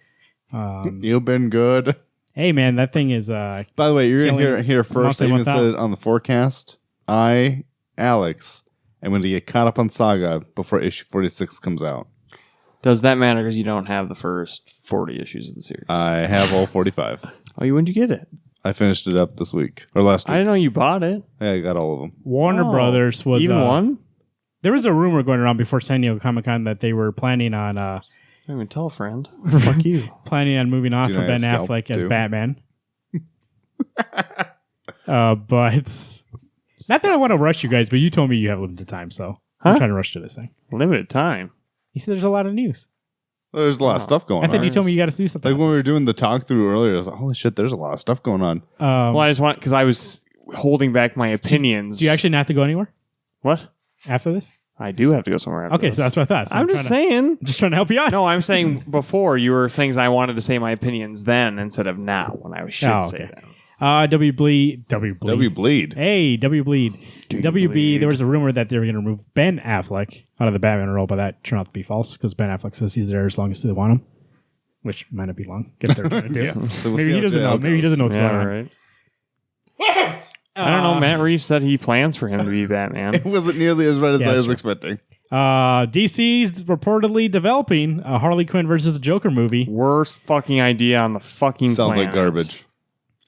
You've been good. Hey, man, that thing is... By the way, you're going to hear first. I even said it on the forecast. Alex, am going to get caught up on Saga before issue 46 comes out. Does that matter because you don't have the first 40 issues of the series? I have all 45. Oh, when'd you get it? I finished it up this week. Or last week. I didn't know you bought it. Yeah, I got all of them. Warner Brothers was... Even one? There was a rumor going around before San Diego Comic-Con that they were planning on... don't even tell a friend. Fuck you. Planning on moving on from Ben Affleck as Batman. But Not that I want to rush you guys, but you told me you have limited time, so I'm trying to rush through this thing. Limited time. You said there's a lot of news. Well, there's a lot of stuff going I on. thought you told me you got to do something. Like when we were doing the talk through earlier, I was like, holy shit, there's a lot of stuff going on. Well, I just want because I was holding back my opinions. Do you actually not have to go anywhere What? after this? I do have to go somewhere. After Okay, this. so that's what I thought. So I'm just saying. just trying to help you out. No, I'm saying before you were things I wanted to say my opinions then instead of now when I should say okay. them. W Bleed. W Bleed. Hey, W Bleed. WB, Bleed. there was a rumor that they were going to remove Ben Affleck out of the Batman role, but that turned out to be false because Ben Affleck says he's there as long as they want him, which might not be long. Get there trying to do. Yeah. So we'll Maybe see he how doesn't know. it Maybe he goes. doesn't know what's Yeah, going on. right. I don't know. Matt Reeves said he plans for him to be Batman. It wasn't nearly as red as Yeah, I was sure. expecting. DC's reportedly developing a Harley Quinn versus the Joker movie. Worst fucking idea on the fucking Sounds planet. like garbage.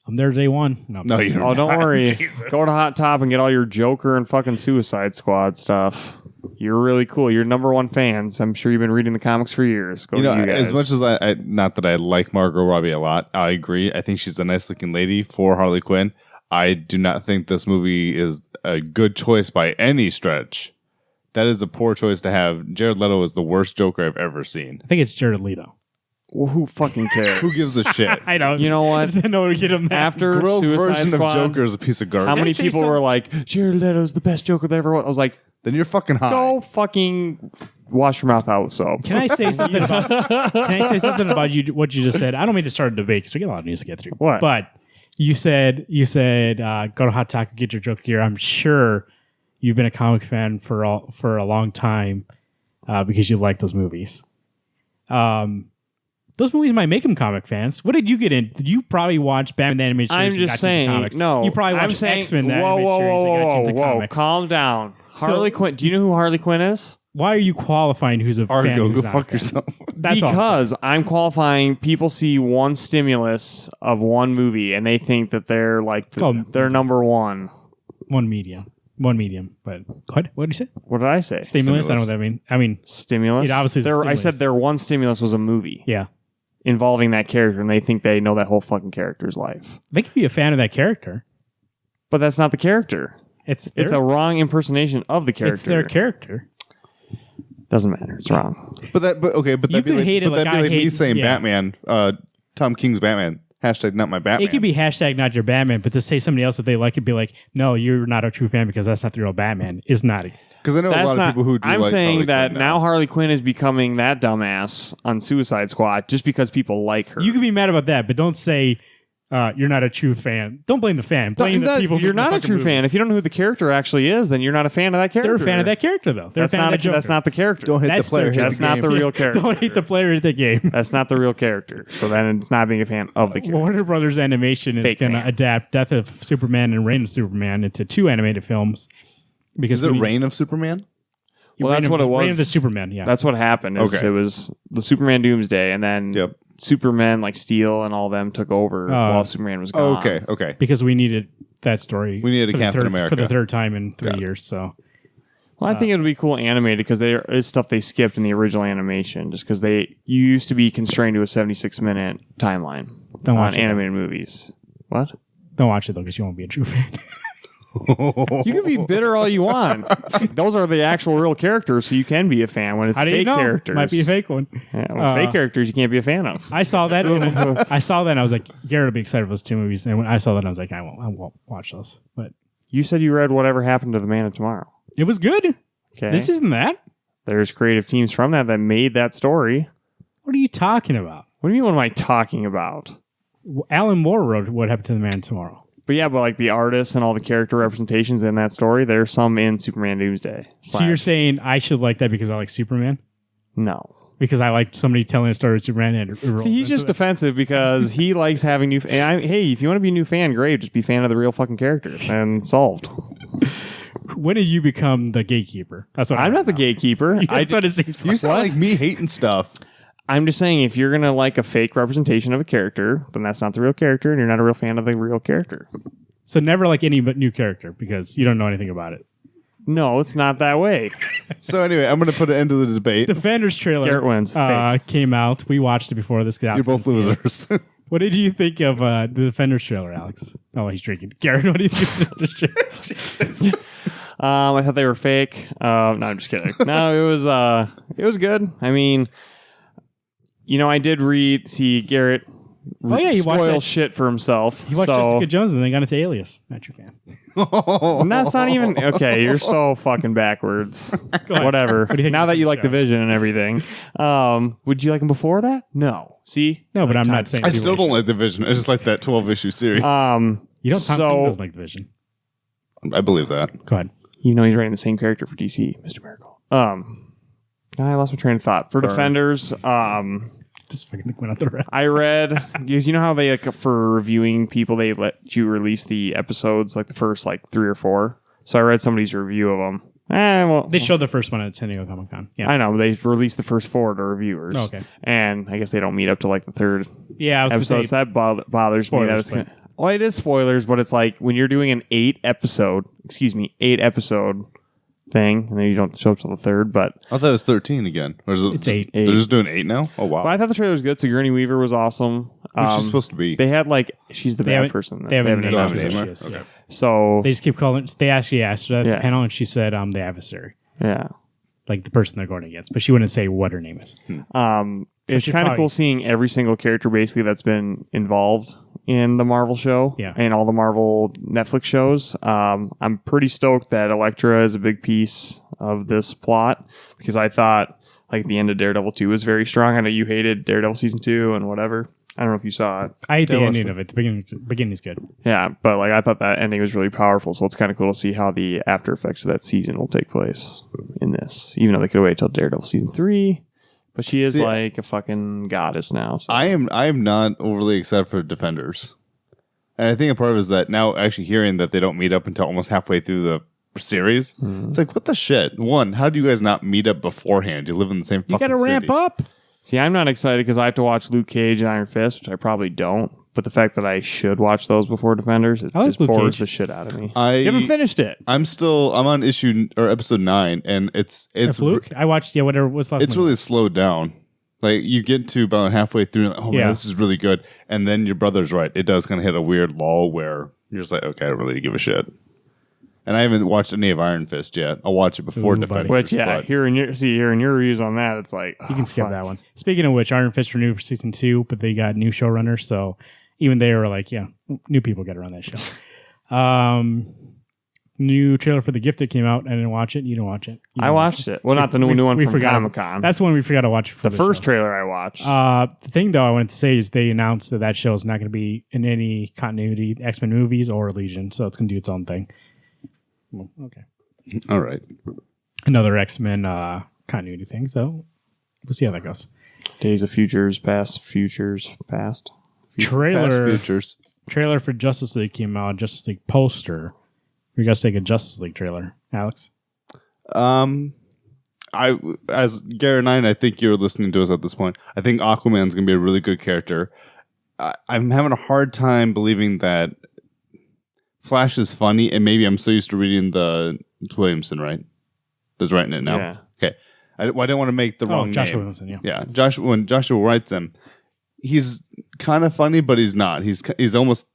I'm there day one. No, you're Oh, don't not. worry. Jesus. Go to Hot Top and get all your Joker and fucking Suicide Squad stuff. You're really cool. You're number one fans. I'm sure you've been reading the comics for years. Go You know, you guys. as much as I not that I like Margot Robbie a lot, I agree. I think she's a nice looking lady for Harley Quinn. I do not think this movie is a good choice by any stretch. That is a poor choice to have. Jared Leto is the worst Joker I've ever seen. I think it's Jared Leto. Well, who fucking cares? Who gives a shit? I know. You know what? I just didn't know where to get him at. After Girl's Suicide version Squad, of Joker is a piece of garbage. how many say people something? were like, Jared Leto's the best Joker that ever was? I was like, Then you're fucking high. go fucking wash your mouth out with soap. Can I say something about? Can I say something about you? What you just said? I don't mean to start a debate because we get a lot of news to get through. What? But you said go to Hot Taco, get your Joker gear. I'm sure you've been a comic fan for a long time because you like those movies. Those movies might make them comic fans. What did you get in? Did you probably watch Batman the Animated Series? I'm and just got you into saying, comics? no. You probably I'm watched saying, X-Men the whoa, Animated whoa, Series whoa, and got you into whoa, comics. calm down. Harley Quinn. Do you know who Harley Quinn is? Why are you qualifying who's a fan? Argo, Who's go not fuck a fan? yourself. That's all I'm saying. Because I'm qualifying. People see one stimulus of one movie and they think that they're like called- they're number one. One medium. But what did you say? What did I say? Stimulus? I don't know what that means. I mean, Stimulus. It obviously is a I said stimulus. their one stimulus was a movie yeah. involving that character, and they think they know that whole fucking character's life. They could be a fan of that character. But that's not the character. It's It's a wrong impersonation of the character. It's their character. Doesn't matter. It's wrong. But that'd You be can like, hate it but like that'd be I like me hate- saying yeah. Batman, Tom King's Batman. Hashtag not my Batman. It could be hashtag not your Batman, but to say somebody else that they like, it'd be like, no, you're not a true fan because that's not the real Batman. Is not. Because I know a That's lot not. of people who do I'm like saying Harley that Quinn now Harley Quinn is becoming that dumbass on Suicide Squad just because people like her. You can be mad about that, but don't say you're not a true fan. Don't blame the fan. Blame the people. You're making the not a fucking true movie. fan. If you don't know who the character actually is, then you're not a fan of that character. They're a fan of that character, though. They're That's a fan not of that Joker. That's not the character. Don't hit That's the player. their- Hit That's the not game. the real character. Don't hate the player at the game. That's not the real character. So then it's not being a fan of the character. Warner Brothers Animation is Fake going to fan. adapt Death of Superman and Reign of Superman into 2 animated films. Because Is it we need- Reign of Superman? Well, that's what it was. Reign of the Superman, yeah. That's what happened. Okay. It was the Superman Doomsday, and then Yep. Superman, like Steel and all them, took over while Superman was gone. Okay. because we needed that story. We needed a for the Captain third- America. for the third time in 3 Got it. years. So Well, I think it would be cool animated because there is stuff they skipped in the original animation just because you used to be constrained to a 76-minute timeline Don't on watch it, animated movies. What? don't watch it though, because you won't be a true fan. You can be bitter all you want. Those are the actual real characters, so you can be a fan when it's How do you fake know? characters. Might be a fake one. Yeah, well, fake characters you can't be a fan of. I saw that. And I was like, Garrett will be excited for those 2 movies. And when I saw that, I was like, I won't watch those. But You said you read Whatever Happened to the Man of Tomorrow. it was good. Okay. This isn't that. There's creative teams from that made that story. What are you talking about? What do you mean, what am I talking about? Alan Moore wrote What Happened to the Man Tomorrow. But yeah, but like the artists and all the character representations in that story, there's some in Superman Doomsday. So you're saying I should like that because I like Superman? No. Because I like somebody telling a story of Superman and it rolls See, he's into just it? defensive because he likes having new. Hey, if you want to be a new fan, great. Just be a fan of the real fucking characters and solved. When do you become the gatekeeper? That's what I'm not the gatekeeper. That's what it seems You like. sound like me hating stuff. I'm just saying if you're gonna like a fake representation of a character, then that's not the real character, and you're not a real fan of the real character. So never like any but new character because you don't know anything about it. No, it's not that way. So anyway, I'm going to put an end to the debate. Defenders trailer Garrett wins. Fake. came out. We watched it before this got You're both losers. What did you think of the Defenders trailer, Alex? Oh, he's drinking. Garrett, what did you think of the trailer? Jesus. I thought they were fake. No, I'm just kidding. No, it was good. I mean, I did see Garrett spoil shit for himself. He watched Jessica Jones and then got into Alias. Not your fan. And that's not even okay. You're so fucking backwards. Whatever. Now that you like the Vision and everything, would you like him before that? No. See, no, but I'm not saying. I still don't like the Vision. I just like that 12-issue series. You don't. Tom King doesn't like the Vision. I believe that. Go ahead. He's writing the same character for DC, Mr. Miracle. I lost my train of thought. For Defenders, this fucking thing went out the rest. I read, because you know how they, for reviewing people, they let you release the episodes, like the first, 3 or 4. So I read somebody's review of them. They showed the first one at San Diego Comic-Con. Yeah. I know, they released the first 4 to reviewers. Oh, okay. And I guess they don't meat up to, the third episode. So that bothers spoilers, me. Well, it is spoilers, but it's like when you're doing an 8 episode thing, and then you don't show up till the 3rd, but I thought it was 13 again. Or is it, it's 8. They're just doing 8 now? Oh, wow. But I thought the trailer was good. Sigourney Weaver was awesome. Who's she supposed to be? They had she's the bad person. They haven't named her. Yes, Okay. yeah. So they just keep calling. They actually asked her at the panel, and she said, "The adversary." Yeah, like the person they're going against, but she wouldn't say what her name is. It's kind of cool seeing every single character basically that's been involved in the Marvel show and all the Marvel Netflix shows. I'm pretty stoked that Elektra is a big piece of this plot because I thought the end of Daredevil 2 was very strong. I know you hated Daredevil season 2 and whatever. I don't know if you saw it. I hate the ending of it. The beginning is good. Yeah, but I thought that ending was really powerful. So it's kind of cool to see how the after effects of that season will take place in this. Even though they could wait till Daredevil season 3. But she is a fucking goddess now. So. I am not overly excited for Defenders. And I think a part of it is that now actually hearing that they don't meet up until almost halfway through the series, it's like, what the shit? One, how do you guys not meet up beforehand? You live in the same fucking city. You got to ramp up. See, I'm not excited because I have to watch Luke Cage and Iron Fist, which I probably don't. But the fact that I should watch those before Defenders, it just bores the shit out of me. You haven't finished it. I'm on episode 9, and it's Luke. I watched whatever was last. It's really slowed down. You get to about halfway through, and man, this is really good. And then your brother's right; it does kind of hit a weird lull where you're just like, okay, I don't really give a shit. And I haven't watched any of Iron Fist yet. I'll watch it before Defenders. Which, hearing your reviews on that, it's like you can skip that one. Speaking of which, Iron Fist renewed for season 2, but they got new showrunners, so even they were like, new people got to run that show. New trailer for The Gifted came out. I didn't watch it. You didn't watch it. I watched it. Well, not the new one from Comic-Con. That's the one we forgot to watch. The first trailer I watched. The thing, though, I wanted to say is they announced that show is not going to be in any continuity X-Men movies or Legion, so it's going to do its own thing. Well, okay. All right. Another X-Men continuity thing, so we'll see how that goes. Days of Futures Past. Trailer for Justice League came out. Justice League poster. You guys take a Justice League trailer, Alex? As Garrett and I think you're listening to us at this point. I think Aquaman's going to be a really good character. I'm having a hard time believing that Flash is funny, and maybe I'm so used to reading it's Williamson, right? That's writing it now. Yeah. Okay. I didn't want to make the wrong Joshua name. Williamson, yeah. Yeah. When Joshua writes him, he's kind of funny, but he's not. He's almost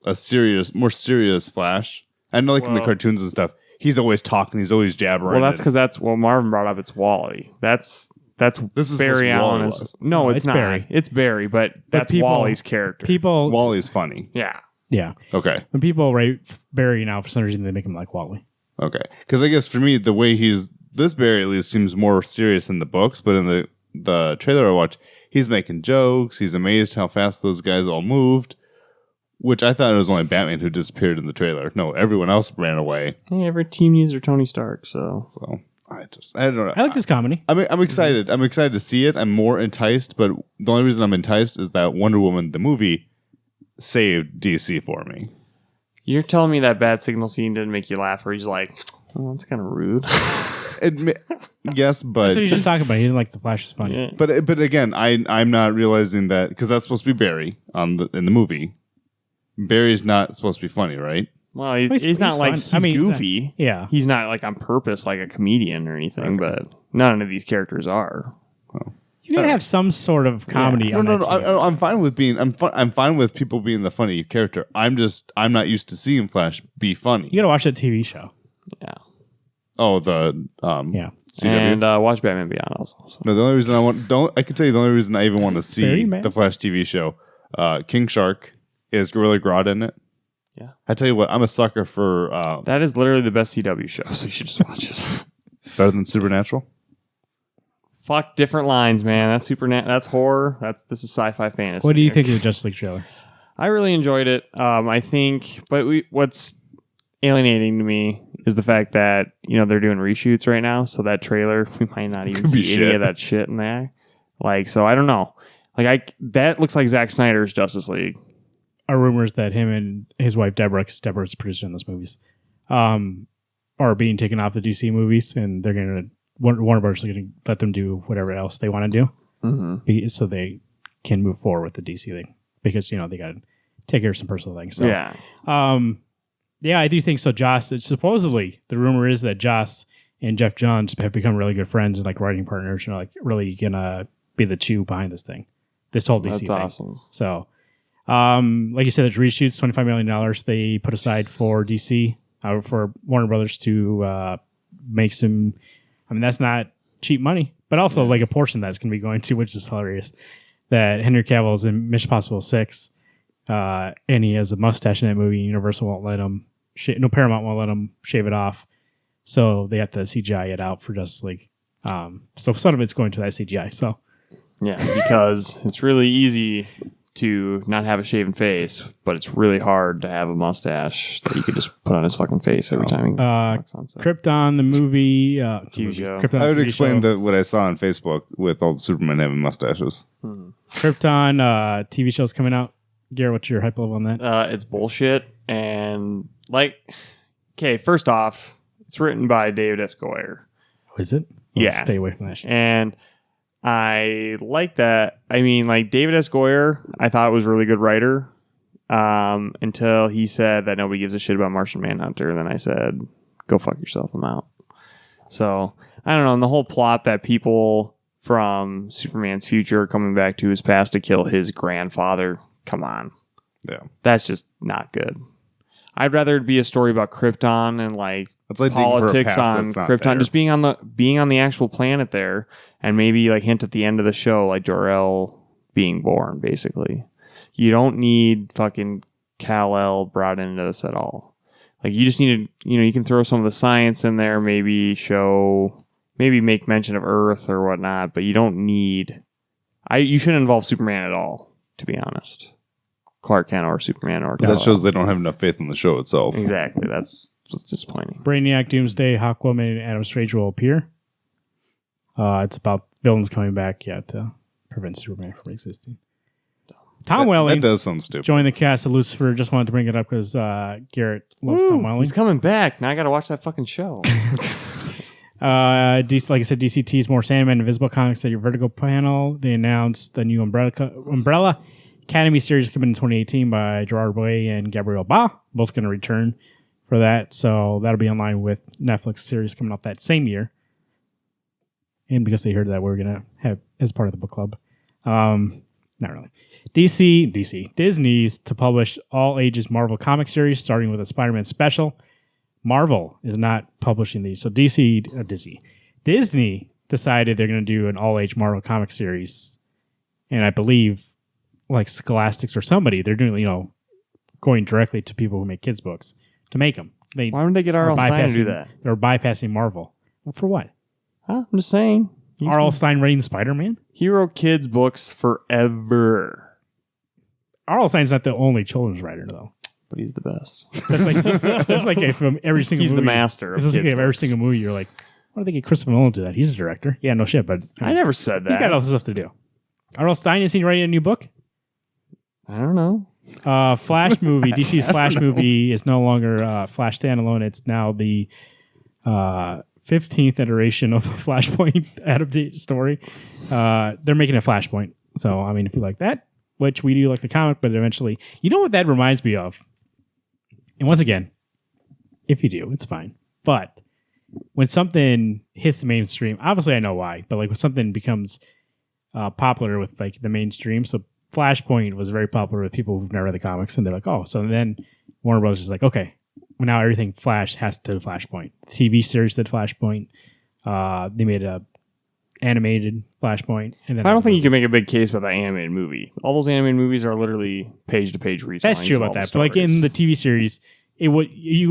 more serious Flash. I know, in the cartoons and stuff, he's always talking. He's always jabbering. Well, that's because that's what Marvin brought up. It's Wally. This is Barry Allen. No, it's not. Barry. It's Barry, but that's Wally's character. Wally's funny. Yeah. Yeah. Okay. When people write Barry now, for some reason, they make him like Wally. Okay. Because I guess for me, the way this Barry at least seems more serious in the books, but in the trailer I watched, he's making jokes. He's amazed how fast those guys all moved. Which I thought it was only Batman who disappeared in the trailer. No, everyone else ran away. Hey, every team needs their Tony Stark, so I don't know. I like this comedy. I'm excited. I'm excited to see it. I'm more enticed, but the only reason I'm enticed is that Wonder Woman, the movie, saved DC for me. You're telling me that Bad Signal scene didn't make you laugh, where he's like, oh, that's kind of rude. Yes, but that's what he's just talking about. He didn't like the Flash is funny. Yeah. But again, I'm not realizing that because that's supposed to be Barry in the movie. Barry's not supposed to be funny, right? Well, he's not like he's goofy. He's not like on purpose like a comedian or anything. Okay. But none of these characters are. Well, You gotta have some sort of comedy. No, on no, that no. team. I'm fine with being. I'm fine with people being the funny character. I'm not used to seeing Flash be funny. You gotta watch that TV show. Yeah. Oh, the Yeah. CW. And watch Batman Beyond also. So. No, the only reason I can tell you the only reason I even want to see man. the Flash TV show, King Shark is Gorilla Grodd in it. Yeah. I tell you what, I'm a sucker for That is literally the best CW show, so you should just watch it. better than Supernatural. Fuck different lines, man. That's that's horror. This is sci-fi fantasy. What do you think of the Justice League trailer? I really enjoyed it. I think, but what's alienating to me is the fact that they're doing reshoots right now. So that trailer, we might not even see any of that shit in there. Like, so I don't know. Like, that looks like Zack Snyder's Justice League. Are rumors that him and his wife Deborah, because Deborah's producer in those movies, are being taken off the DC movies, and they're gonna Warner Bros. Is gonna let them do whatever else they want to do, so they can move forward with the DC thing, because they got to take care of some personal things. So, yeah, I do think so. Joss, supposedly the rumor is that Joss and Jeff Johns have become really good friends and like writing partners, and like really gonna be the chew behind this thing, this whole DC thing. That's awesome. So. Like you said, there's reshoots, $25 million they put aside for DC, for Warner Brothers to make some. I mean, that's not cheap money, but also like a portion that's going to be going to, which is hilarious. That Henry Cavill is in Mission Impossible 6, and he has a mustache in that movie. Universal won't let him. Paramount won't let him shave it off, so they have to CGI it out for Justice League. So some of it's going to that CGI. So yeah, because it's really easy to not have a shaven face, but it's really hard to have a mustache that you could just put on his fucking face every time he walks on set. Krypton, the movie, TV show. Krypton, I would TV explain show. what I saw on Facebook with all the Supermen having mustaches. Krypton TV show's coming out. Garrett, what's your hype level on that? It's bullshit, and okay, first off, it's written by David S. Goyer. Is it? Yeah. Stay away from that shit. And I like that. I mean, like David S. Goyer, I thought was a really good writer until he said that nobody gives a shit about Martian Manhunter. And then I said, go fuck yourself, I'm out. So, I don't know. And the whole plot that people from Superman's future are coming back to his past to kill his grandfather, come on. Yeah. That's just not good. I'd rather it be a story about Krypton and It's like politics on Krypton, just being on the actual planet there, and maybe like hint at the end of the show, like Jor-El being born. Basically, you don't need fucking Kal-El brought into this at all. Like you just need to, you can throw some of the science in there, maybe make mention of Earth or whatnot, but you don't need. You shouldn't involve Superman at all, to be honest. Clark Kent or Superman or That shows they don't have enough faith in the show itself. Exactly. That's what's disappointing. Brainiac, Doomsday, Hawkwoman, and Adam Strange will appear. It's about villains coming back to prevent Superman from existing. Tom Welling That does sound stupid. joined the cast of Lucifer. Just wanted to bring it up because Garrett loves Tom Welling. He's coming back. Now I got to watch that fucking show. DC, like I said, DC teased more Sandman Invisible Comics at your Vertigo panel. They announced the new Umbrella Academy series coming in 2018 by Gerard Way and Gabriel Ba. Both going to return for that. So that'll be in line with Netflix series coming out that same year. And because they heard that, we're going to have as part of the book club. Not really. Disney's to publish all ages Marvel comic series, starting with a Spider-Man special. Marvel is not publishing these. So Disney decided they're going to do an all-age Marvel comic series. And I believe like Scholastics or somebody, they're doing, going directly to people who make kids' books to make them. Why don't they get R.L. Stein to do that? They're bypassing Marvel. Well, for what? Huh? I'm just saying. R.L. Stein writing Spider-Man? He wrote kids' books forever. R.L. Stein's not the only children's writer, though. But he's the best. That's like from every single he's movie. The master of kids' books. Every single movie, you're like, why do they get Christopher Nolan to do that? He's a director. Yeah, no shit, but I never said that. He's got other stuff to do. R.L. Stein, is he writing a new book? I don't know. Flash movie. DC's Flash movie is no longer Flash standalone. It's now the 15th iteration of a Flashpoint adaptation story. They're making a Flashpoint. So, I mean, if you like that, which we do like the comic, but eventually, you know what that reminds me of? And once again, if you do, it's fine. But when something hits the mainstream, obviously I know why, but like when something becomes popular with like the mainstream. So Flashpoint was very popular with people who've never read the comics, and they're like, oh. So then Warner Bros. Is like, okay, well, now everything Flash has to do Flashpoint. The TV series did Flashpoint. They made a animated Flashpoint. And then I don't think you can make a big case about that animated movie. All those animated movies are literally page-to-page retellings. That's true about that. But like in the TV series, you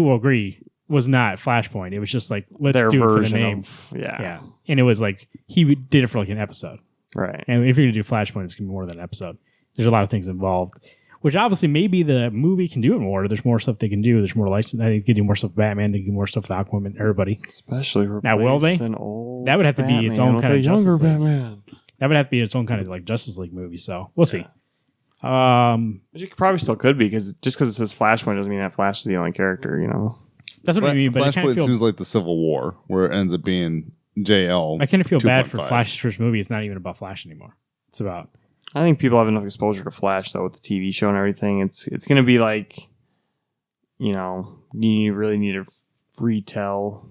will agree, was not Flashpoint. It was just like, let's Their do it for the version name. Yeah. And it was like, he did it for like an episode. Right. And if you're going to do Flashpoint, it's going to be more than an episode. There's a lot of things involved, which obviously maybe the movie can do it more. There's more stuff they can do. There's more license. I think they can do more stuff with Batman. They can do more stuff with Aquaman, everybody. Especially now, will they? an old that would have to be its own kind of younger Justice League. Batman. That would have to be its own kind of like Justice League movie. So we'll see. But you probably still could be, because just because it says Flashpoint doesn't mean that Flash is the only character, you know? That's what I mean. But it kind Flashpoint of feels seems like the Civil War, where it ends up being JL. I kind of feel bad for 2.5. Flash's first movie. It's not even about Flash anymore. It's about. I think people have enough exposure to Flash, though, with the TV show and everything. It's going to be like, you know, you really need to retell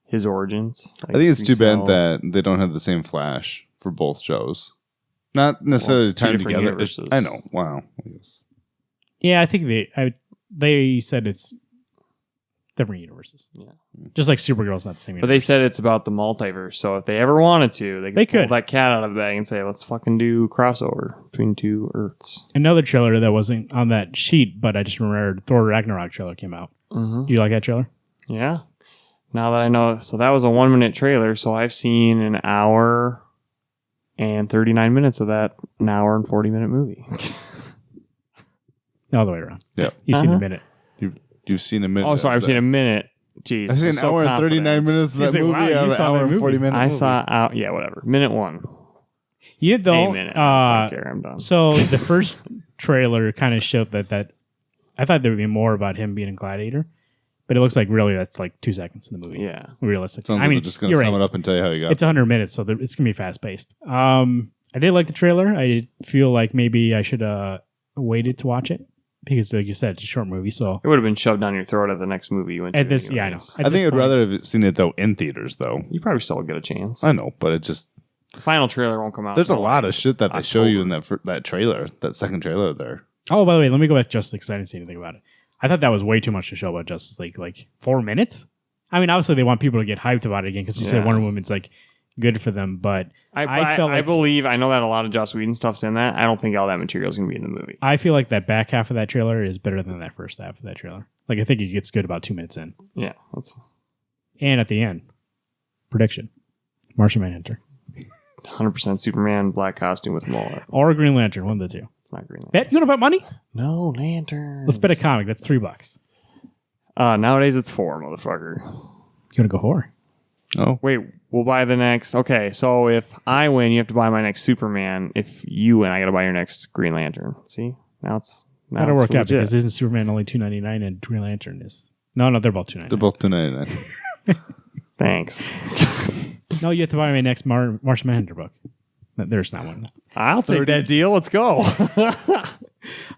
his origins. Like, I think it's too bad that they don't have the same Flash for both shows. Not necessarily it's two time different together. universes. I know. Wow. Yes. Yeah, I think they said it's different universes. Yeah. Just like Supergirl's not the same But universe. they said it's about the multiverse, so if they ever wanted to, they could pull that cat out of the bag and say, let's fucking do crossover between two Earths. Another trailer that wasn't on that sheet, but I just remembered Thor Ragnarok trailer came out. Mm-hmm. Do you like that trailer? Yeah. Now that I know, so that was a 1-minute trailer, so I've seen an hour and 39 minutes of that, an hour and 40-minute movie. All the way around. Yeah. You've seen a minute. You've seen a minute. Oh, sorry, I've seen a minute. Jeez. I've seen I'm an so hour and confident. 39 minutes of He's that like, movie. wow, you out of an saw hour that and movie. 40 minute I movie. saw yeah, whatever. Minute 1. You did though. A minute. I don't care. I'm done. So the first trailer kind of showed that I thought there would be more about him being a gladiator, but it looks like really that's like 2 seconds in the movie. Yeah. Realistic. Sounds like they're just going to sum it up and tell you how you got It's 100 minutes, so it's going to be fast paced. I did like the trailer. I feel like maybe I should waited to watch it because, like you said, it's a short movie. So it would have been shoved down your throat at the next movie you went to. at this, yeah, I know. anyways. At I this think I'd point- rather have seen it, though, in theaters, though. You probably still get a chance. I know, but it just... The final trailer won't come out. There's a until, lot like, of shit that they show you in October. that trailer, that second trailer there. Oh, by the way, let me go back to Justice League because I didn't see anything about it. I thought that was way too much to show about Justice League. Like 4 minutes? I mean, obviously they want people to get hyped about it again because you said Yeah. Wonder Woman's like good for them, but I felt I like believe, I know that a lot of Joss Whedon stuff's in that. I don't think all that material is going to be in the movie. I feel like that back half of that trailer is better than that first half of that trailer. Like I think it gets good about 2 minutes in. Yeah. That's And at the end, prediction: Martian Manhunter 100% Superman black costume with a mullet. or Green Lantern, one of the two. It's not Green Lantern. Bet you want to bet money? No, Lantern. Let's bet a comic. That's $3. Nowadays it's 4, motherfucker. You want to go horror? Oh. Wait, we'll buy the next. Okay, so if I win, you have to buy my next Superman. If you win, I got to buy your next Green Lantern. See? Now That'll it's work out legit. because isn't Superman only $2.99 and Green Lantern is no, they're both $2.99. They're both $2.99. Thanks. No, you have to buy my next Martian Manhunter book. There's not one. I'll take that deal. Let's go.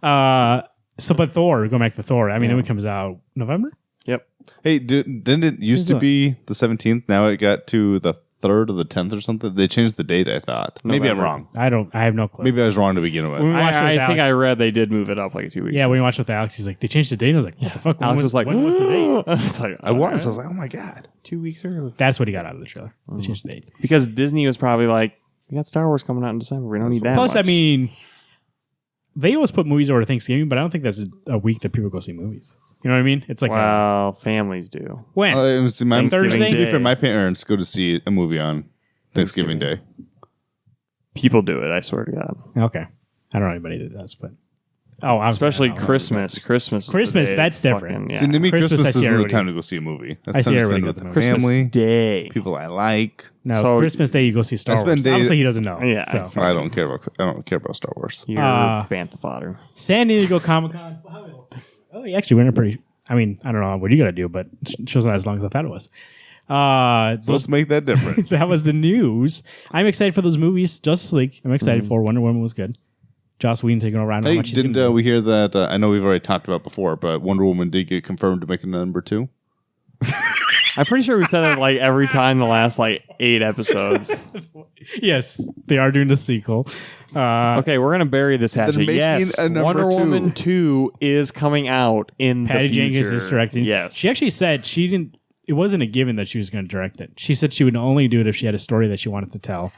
But Thor, going back to Thor. I mean, it comes out November. Yep. Hey, didn't it used to be the 17th? Now it got to the 3rd or the 10th or something? They changed the date, I thought. Maybe I'm November. wrong. I have no clue. Maybe I was wrong to begin with. When we watched it with I think Alex- I read they did move it up like 2 weeks. Yeah, when we watched it with Alex, he's like, they changed the date. And I was like, what the fuck? Alex was like, when was the date? I was like, I was like, oh my God. 2 weeks early. That's what he got out of the trailer. They changed the date. Because Disney was probably like, we got Star Wars coming out in December. We don't need that Plus, much. I mean, they always put movies over Thanksgiving, but I don't think that's a week that people go see movies. You know what I mean? It's like well, families do. when? It was my Thursday? To be fair, my parents go to see a movie on Thanksgiving Day. People do it, I swear to God. Okay. I don't know anybody that does, but obviously Especially I don't know. Christmas. Christmas, is the Christmas, day that's fucking- different. Yeah. See, to me, Christmas, Christmas I see isn't the everybody. time to go see a movie. That's I time see to everybody spend go with to the the Christmas family, Day. people I like. No, So- Christmas Day you go see Star I spend Wars. days- Obviously he doesn't know. Yeah, So. I don't care about Star Wars. You're bantha fodder. San Diego Comic Con. Oh, you actually went pretty. I mean, I don't know what you got to do, but it show's not as long as I thought it was. So let's make that different. That was the news. I'm excited for those movies. Justice League. I'm excited for Wonder Woman was good. Joss Whedon taking around. How Hey, much he's didn't gonna do. we hear that? I know we've already talked about before, but Wonder Woman did get confirmed to make a number 2. I'm pretty sure we said it like every time the last like 8 episodes. Yes, they are doing a sequel. Okay, we're gonna bury this hatchet. making Yes, a number Wonder 2. Woman 2 is coming out in Patty the future. Jenkins is directing. Yes, She actually said she didn't. It wasn't a given that she was going to direct it. She said she would only do it if she had a story that she wanted to tell.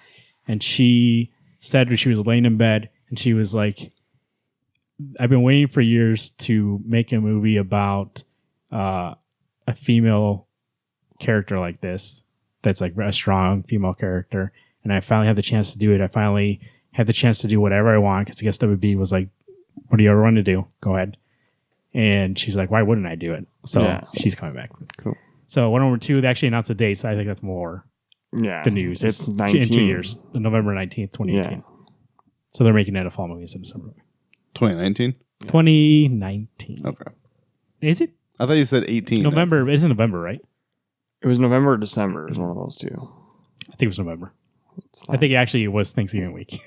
And she said when she was laying in bed, and she was like, "I've been waiting for years to make a movie about a female character like this. That's like a strong female character, and I finally had the chance to do it. I finally had the chance to do whatever I want because I guess WB was like, what do you ever want to do? Go ahead." And she's like, why wouldn't I do it? So she's coming back. Cool. So Wonder Woman 2, they actually announced the date, so I think that's more the news. It's in 19. 2 years, November 19th, 2018. Yeah. So they're making it a fall movie instead of summer movie. 2019? 2019. Okay. Is it? I thought you said 18. November. It isn't November, right? It was November or December. It was one of those two. I think it was November. I think actually it was Thanksgiving week. If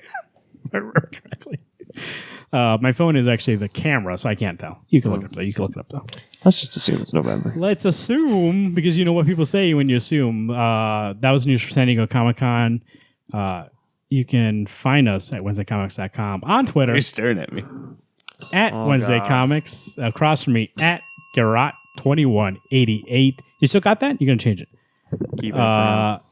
I remember correctly. My phone is actually the camera, so I can't tell. You can look it up though. You can look it up though. Let's just assume it's November. Let's assume, because you know what people say when you assume. That was news for San Diego Comic-Con. You can find us at WednesdayComics.com, on Twitter You're staring at me. at Wednesday God. Comics, across from me at Garrett2188. You still got that? You're going to change it. Keep it for now.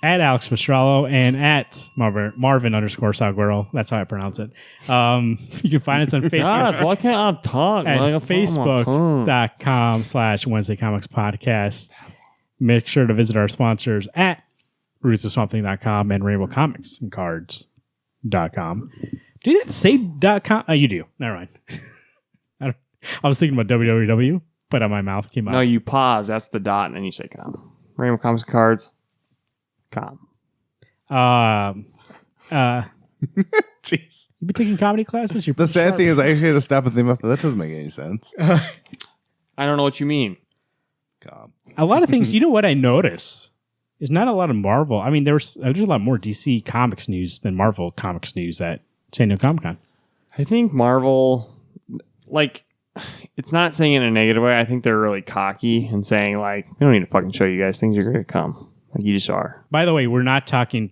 At Alex Mastrallo and at Marvin _Salguero. That's how I pronounce it. You can find us on Facebook. God, why can't I talk? At Like, Facebook.com/Wednesday Comics Podcast. Make sure to visit our sponsors at rootsofswamthing.com and rainbowcomics and cards.com. Do you have to say .com? Oh, you do. Never mind. I was thinking about www, but on my mouth came out. No, you pause. That's the dot, and then you say com. Rainbow Comics Cards. Com. Jeez. You been taking comedy classes? You're The pretty sad sharp. thing is I actually had to stop and think about that. That doesn't make any sense. I don't know what you mean. God. A lot of things. You know what I noticed? There's not a lot of Marvel. I mean, there's a lot more DC Comics news than Marvel Comics news at San Diego Comic-Con. I think Marvel, like, it's not saying in a negative way. I think they're really cocky and saying, like, we don't need to fucking show you guys. Things are going to come. Like, you just are. By the way, we're not talking.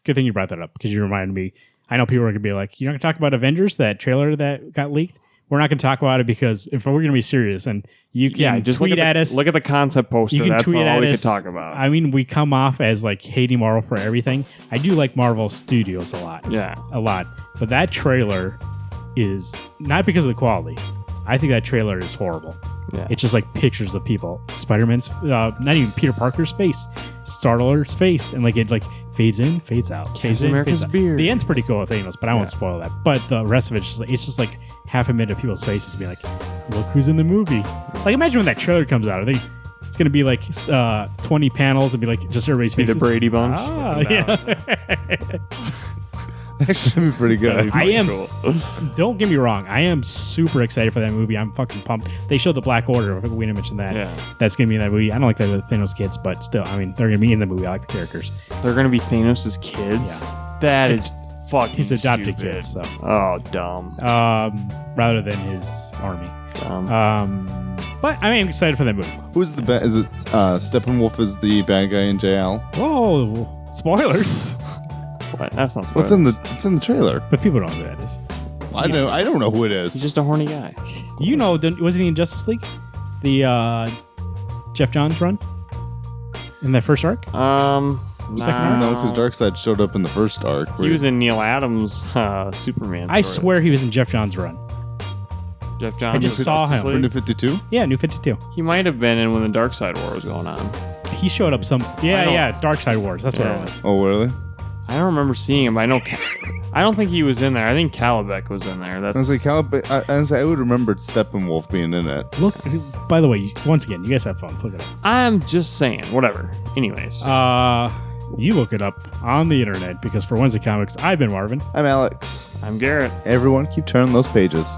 Good thing you brought that up because you reminded me. I know people are going to be like, you're not going to talk about Avengers, that trailer that got leaked? We're not going to talk about it because if we're going to be serious, and you can just tweet look at us. Look at the concept poster. You can That's tweet all at we us. could talk about. I mean, we come off as like hating Marvel for everything. I do like Marvel Studios a lot. Yeah. A lot. But that trailer is not because of the quality. I think that trailer is horrible. Yeah. It's just like pictures of people. Spider-Man's, not even Peter Parker's face, Star-Lord's face, and like it like fades in, fades out. Fades in, America's fades out. beard. The end's pretty cool with Thanos, but I won't spoil that. But the rest of it's just like half a minute of people's faces being like, look who's in the movie. Like imagine when that trailer comes out. I think it's gonna be like 20 panels and be like just everybody's Be faces. the Brady Bunch. Ah, yeah. Actually, that'd be pretty good. I am. Don't get me wrong. I am super excited for that movie. I'm fucking pumped. They showed the Black Order. We didn't mention that. Yeah. That's gonna be in that movie. I don't like the Thanos kids, but still, I mean, they're gonna be in the movie. I like the characters. They're going to be Thanos' kids? Yeah. That is fucking He's adopted stupid. kids, so Oh, dumb. rather than his army. Dumb. But I mean, I'm excited for that movie. Who's the bad? Is it Steppenwolf is the bad guy in JL? Whoa, spoilers! What? That's not What's in the? It's in the trailer. But people don't know who that is. I don't know who it He's is. just a horny guy. You know, wasn't he in Justice League? The Jeff Johns run in that first arc. Second arc? No, because Darkseid showed up in the first arc. He was in Neil Adams' Superman. I story. swear he was in Jeff Johns' run. Jeff Johns. I just saw him. For New 52. Yeah, New 52. He might have been in when the Dark Side War was going on. He showed up some. Yeah, Dark Side Wars. That's what Yeah. it was. Oh, really? I don't remember seeing him. I know. I don't think he was in there. I think Calabec was in there. I That's was like, I would remember Steppenwolf being in it. Look, by the way, once again, you guys have fun. Look it up. I'm just saying. Whatever. Anyways. You look it up on the internet because for Wednesday Comics, I've been Marvin. I'm Alex. I'm Garrett. Everyone, keep turning those pages.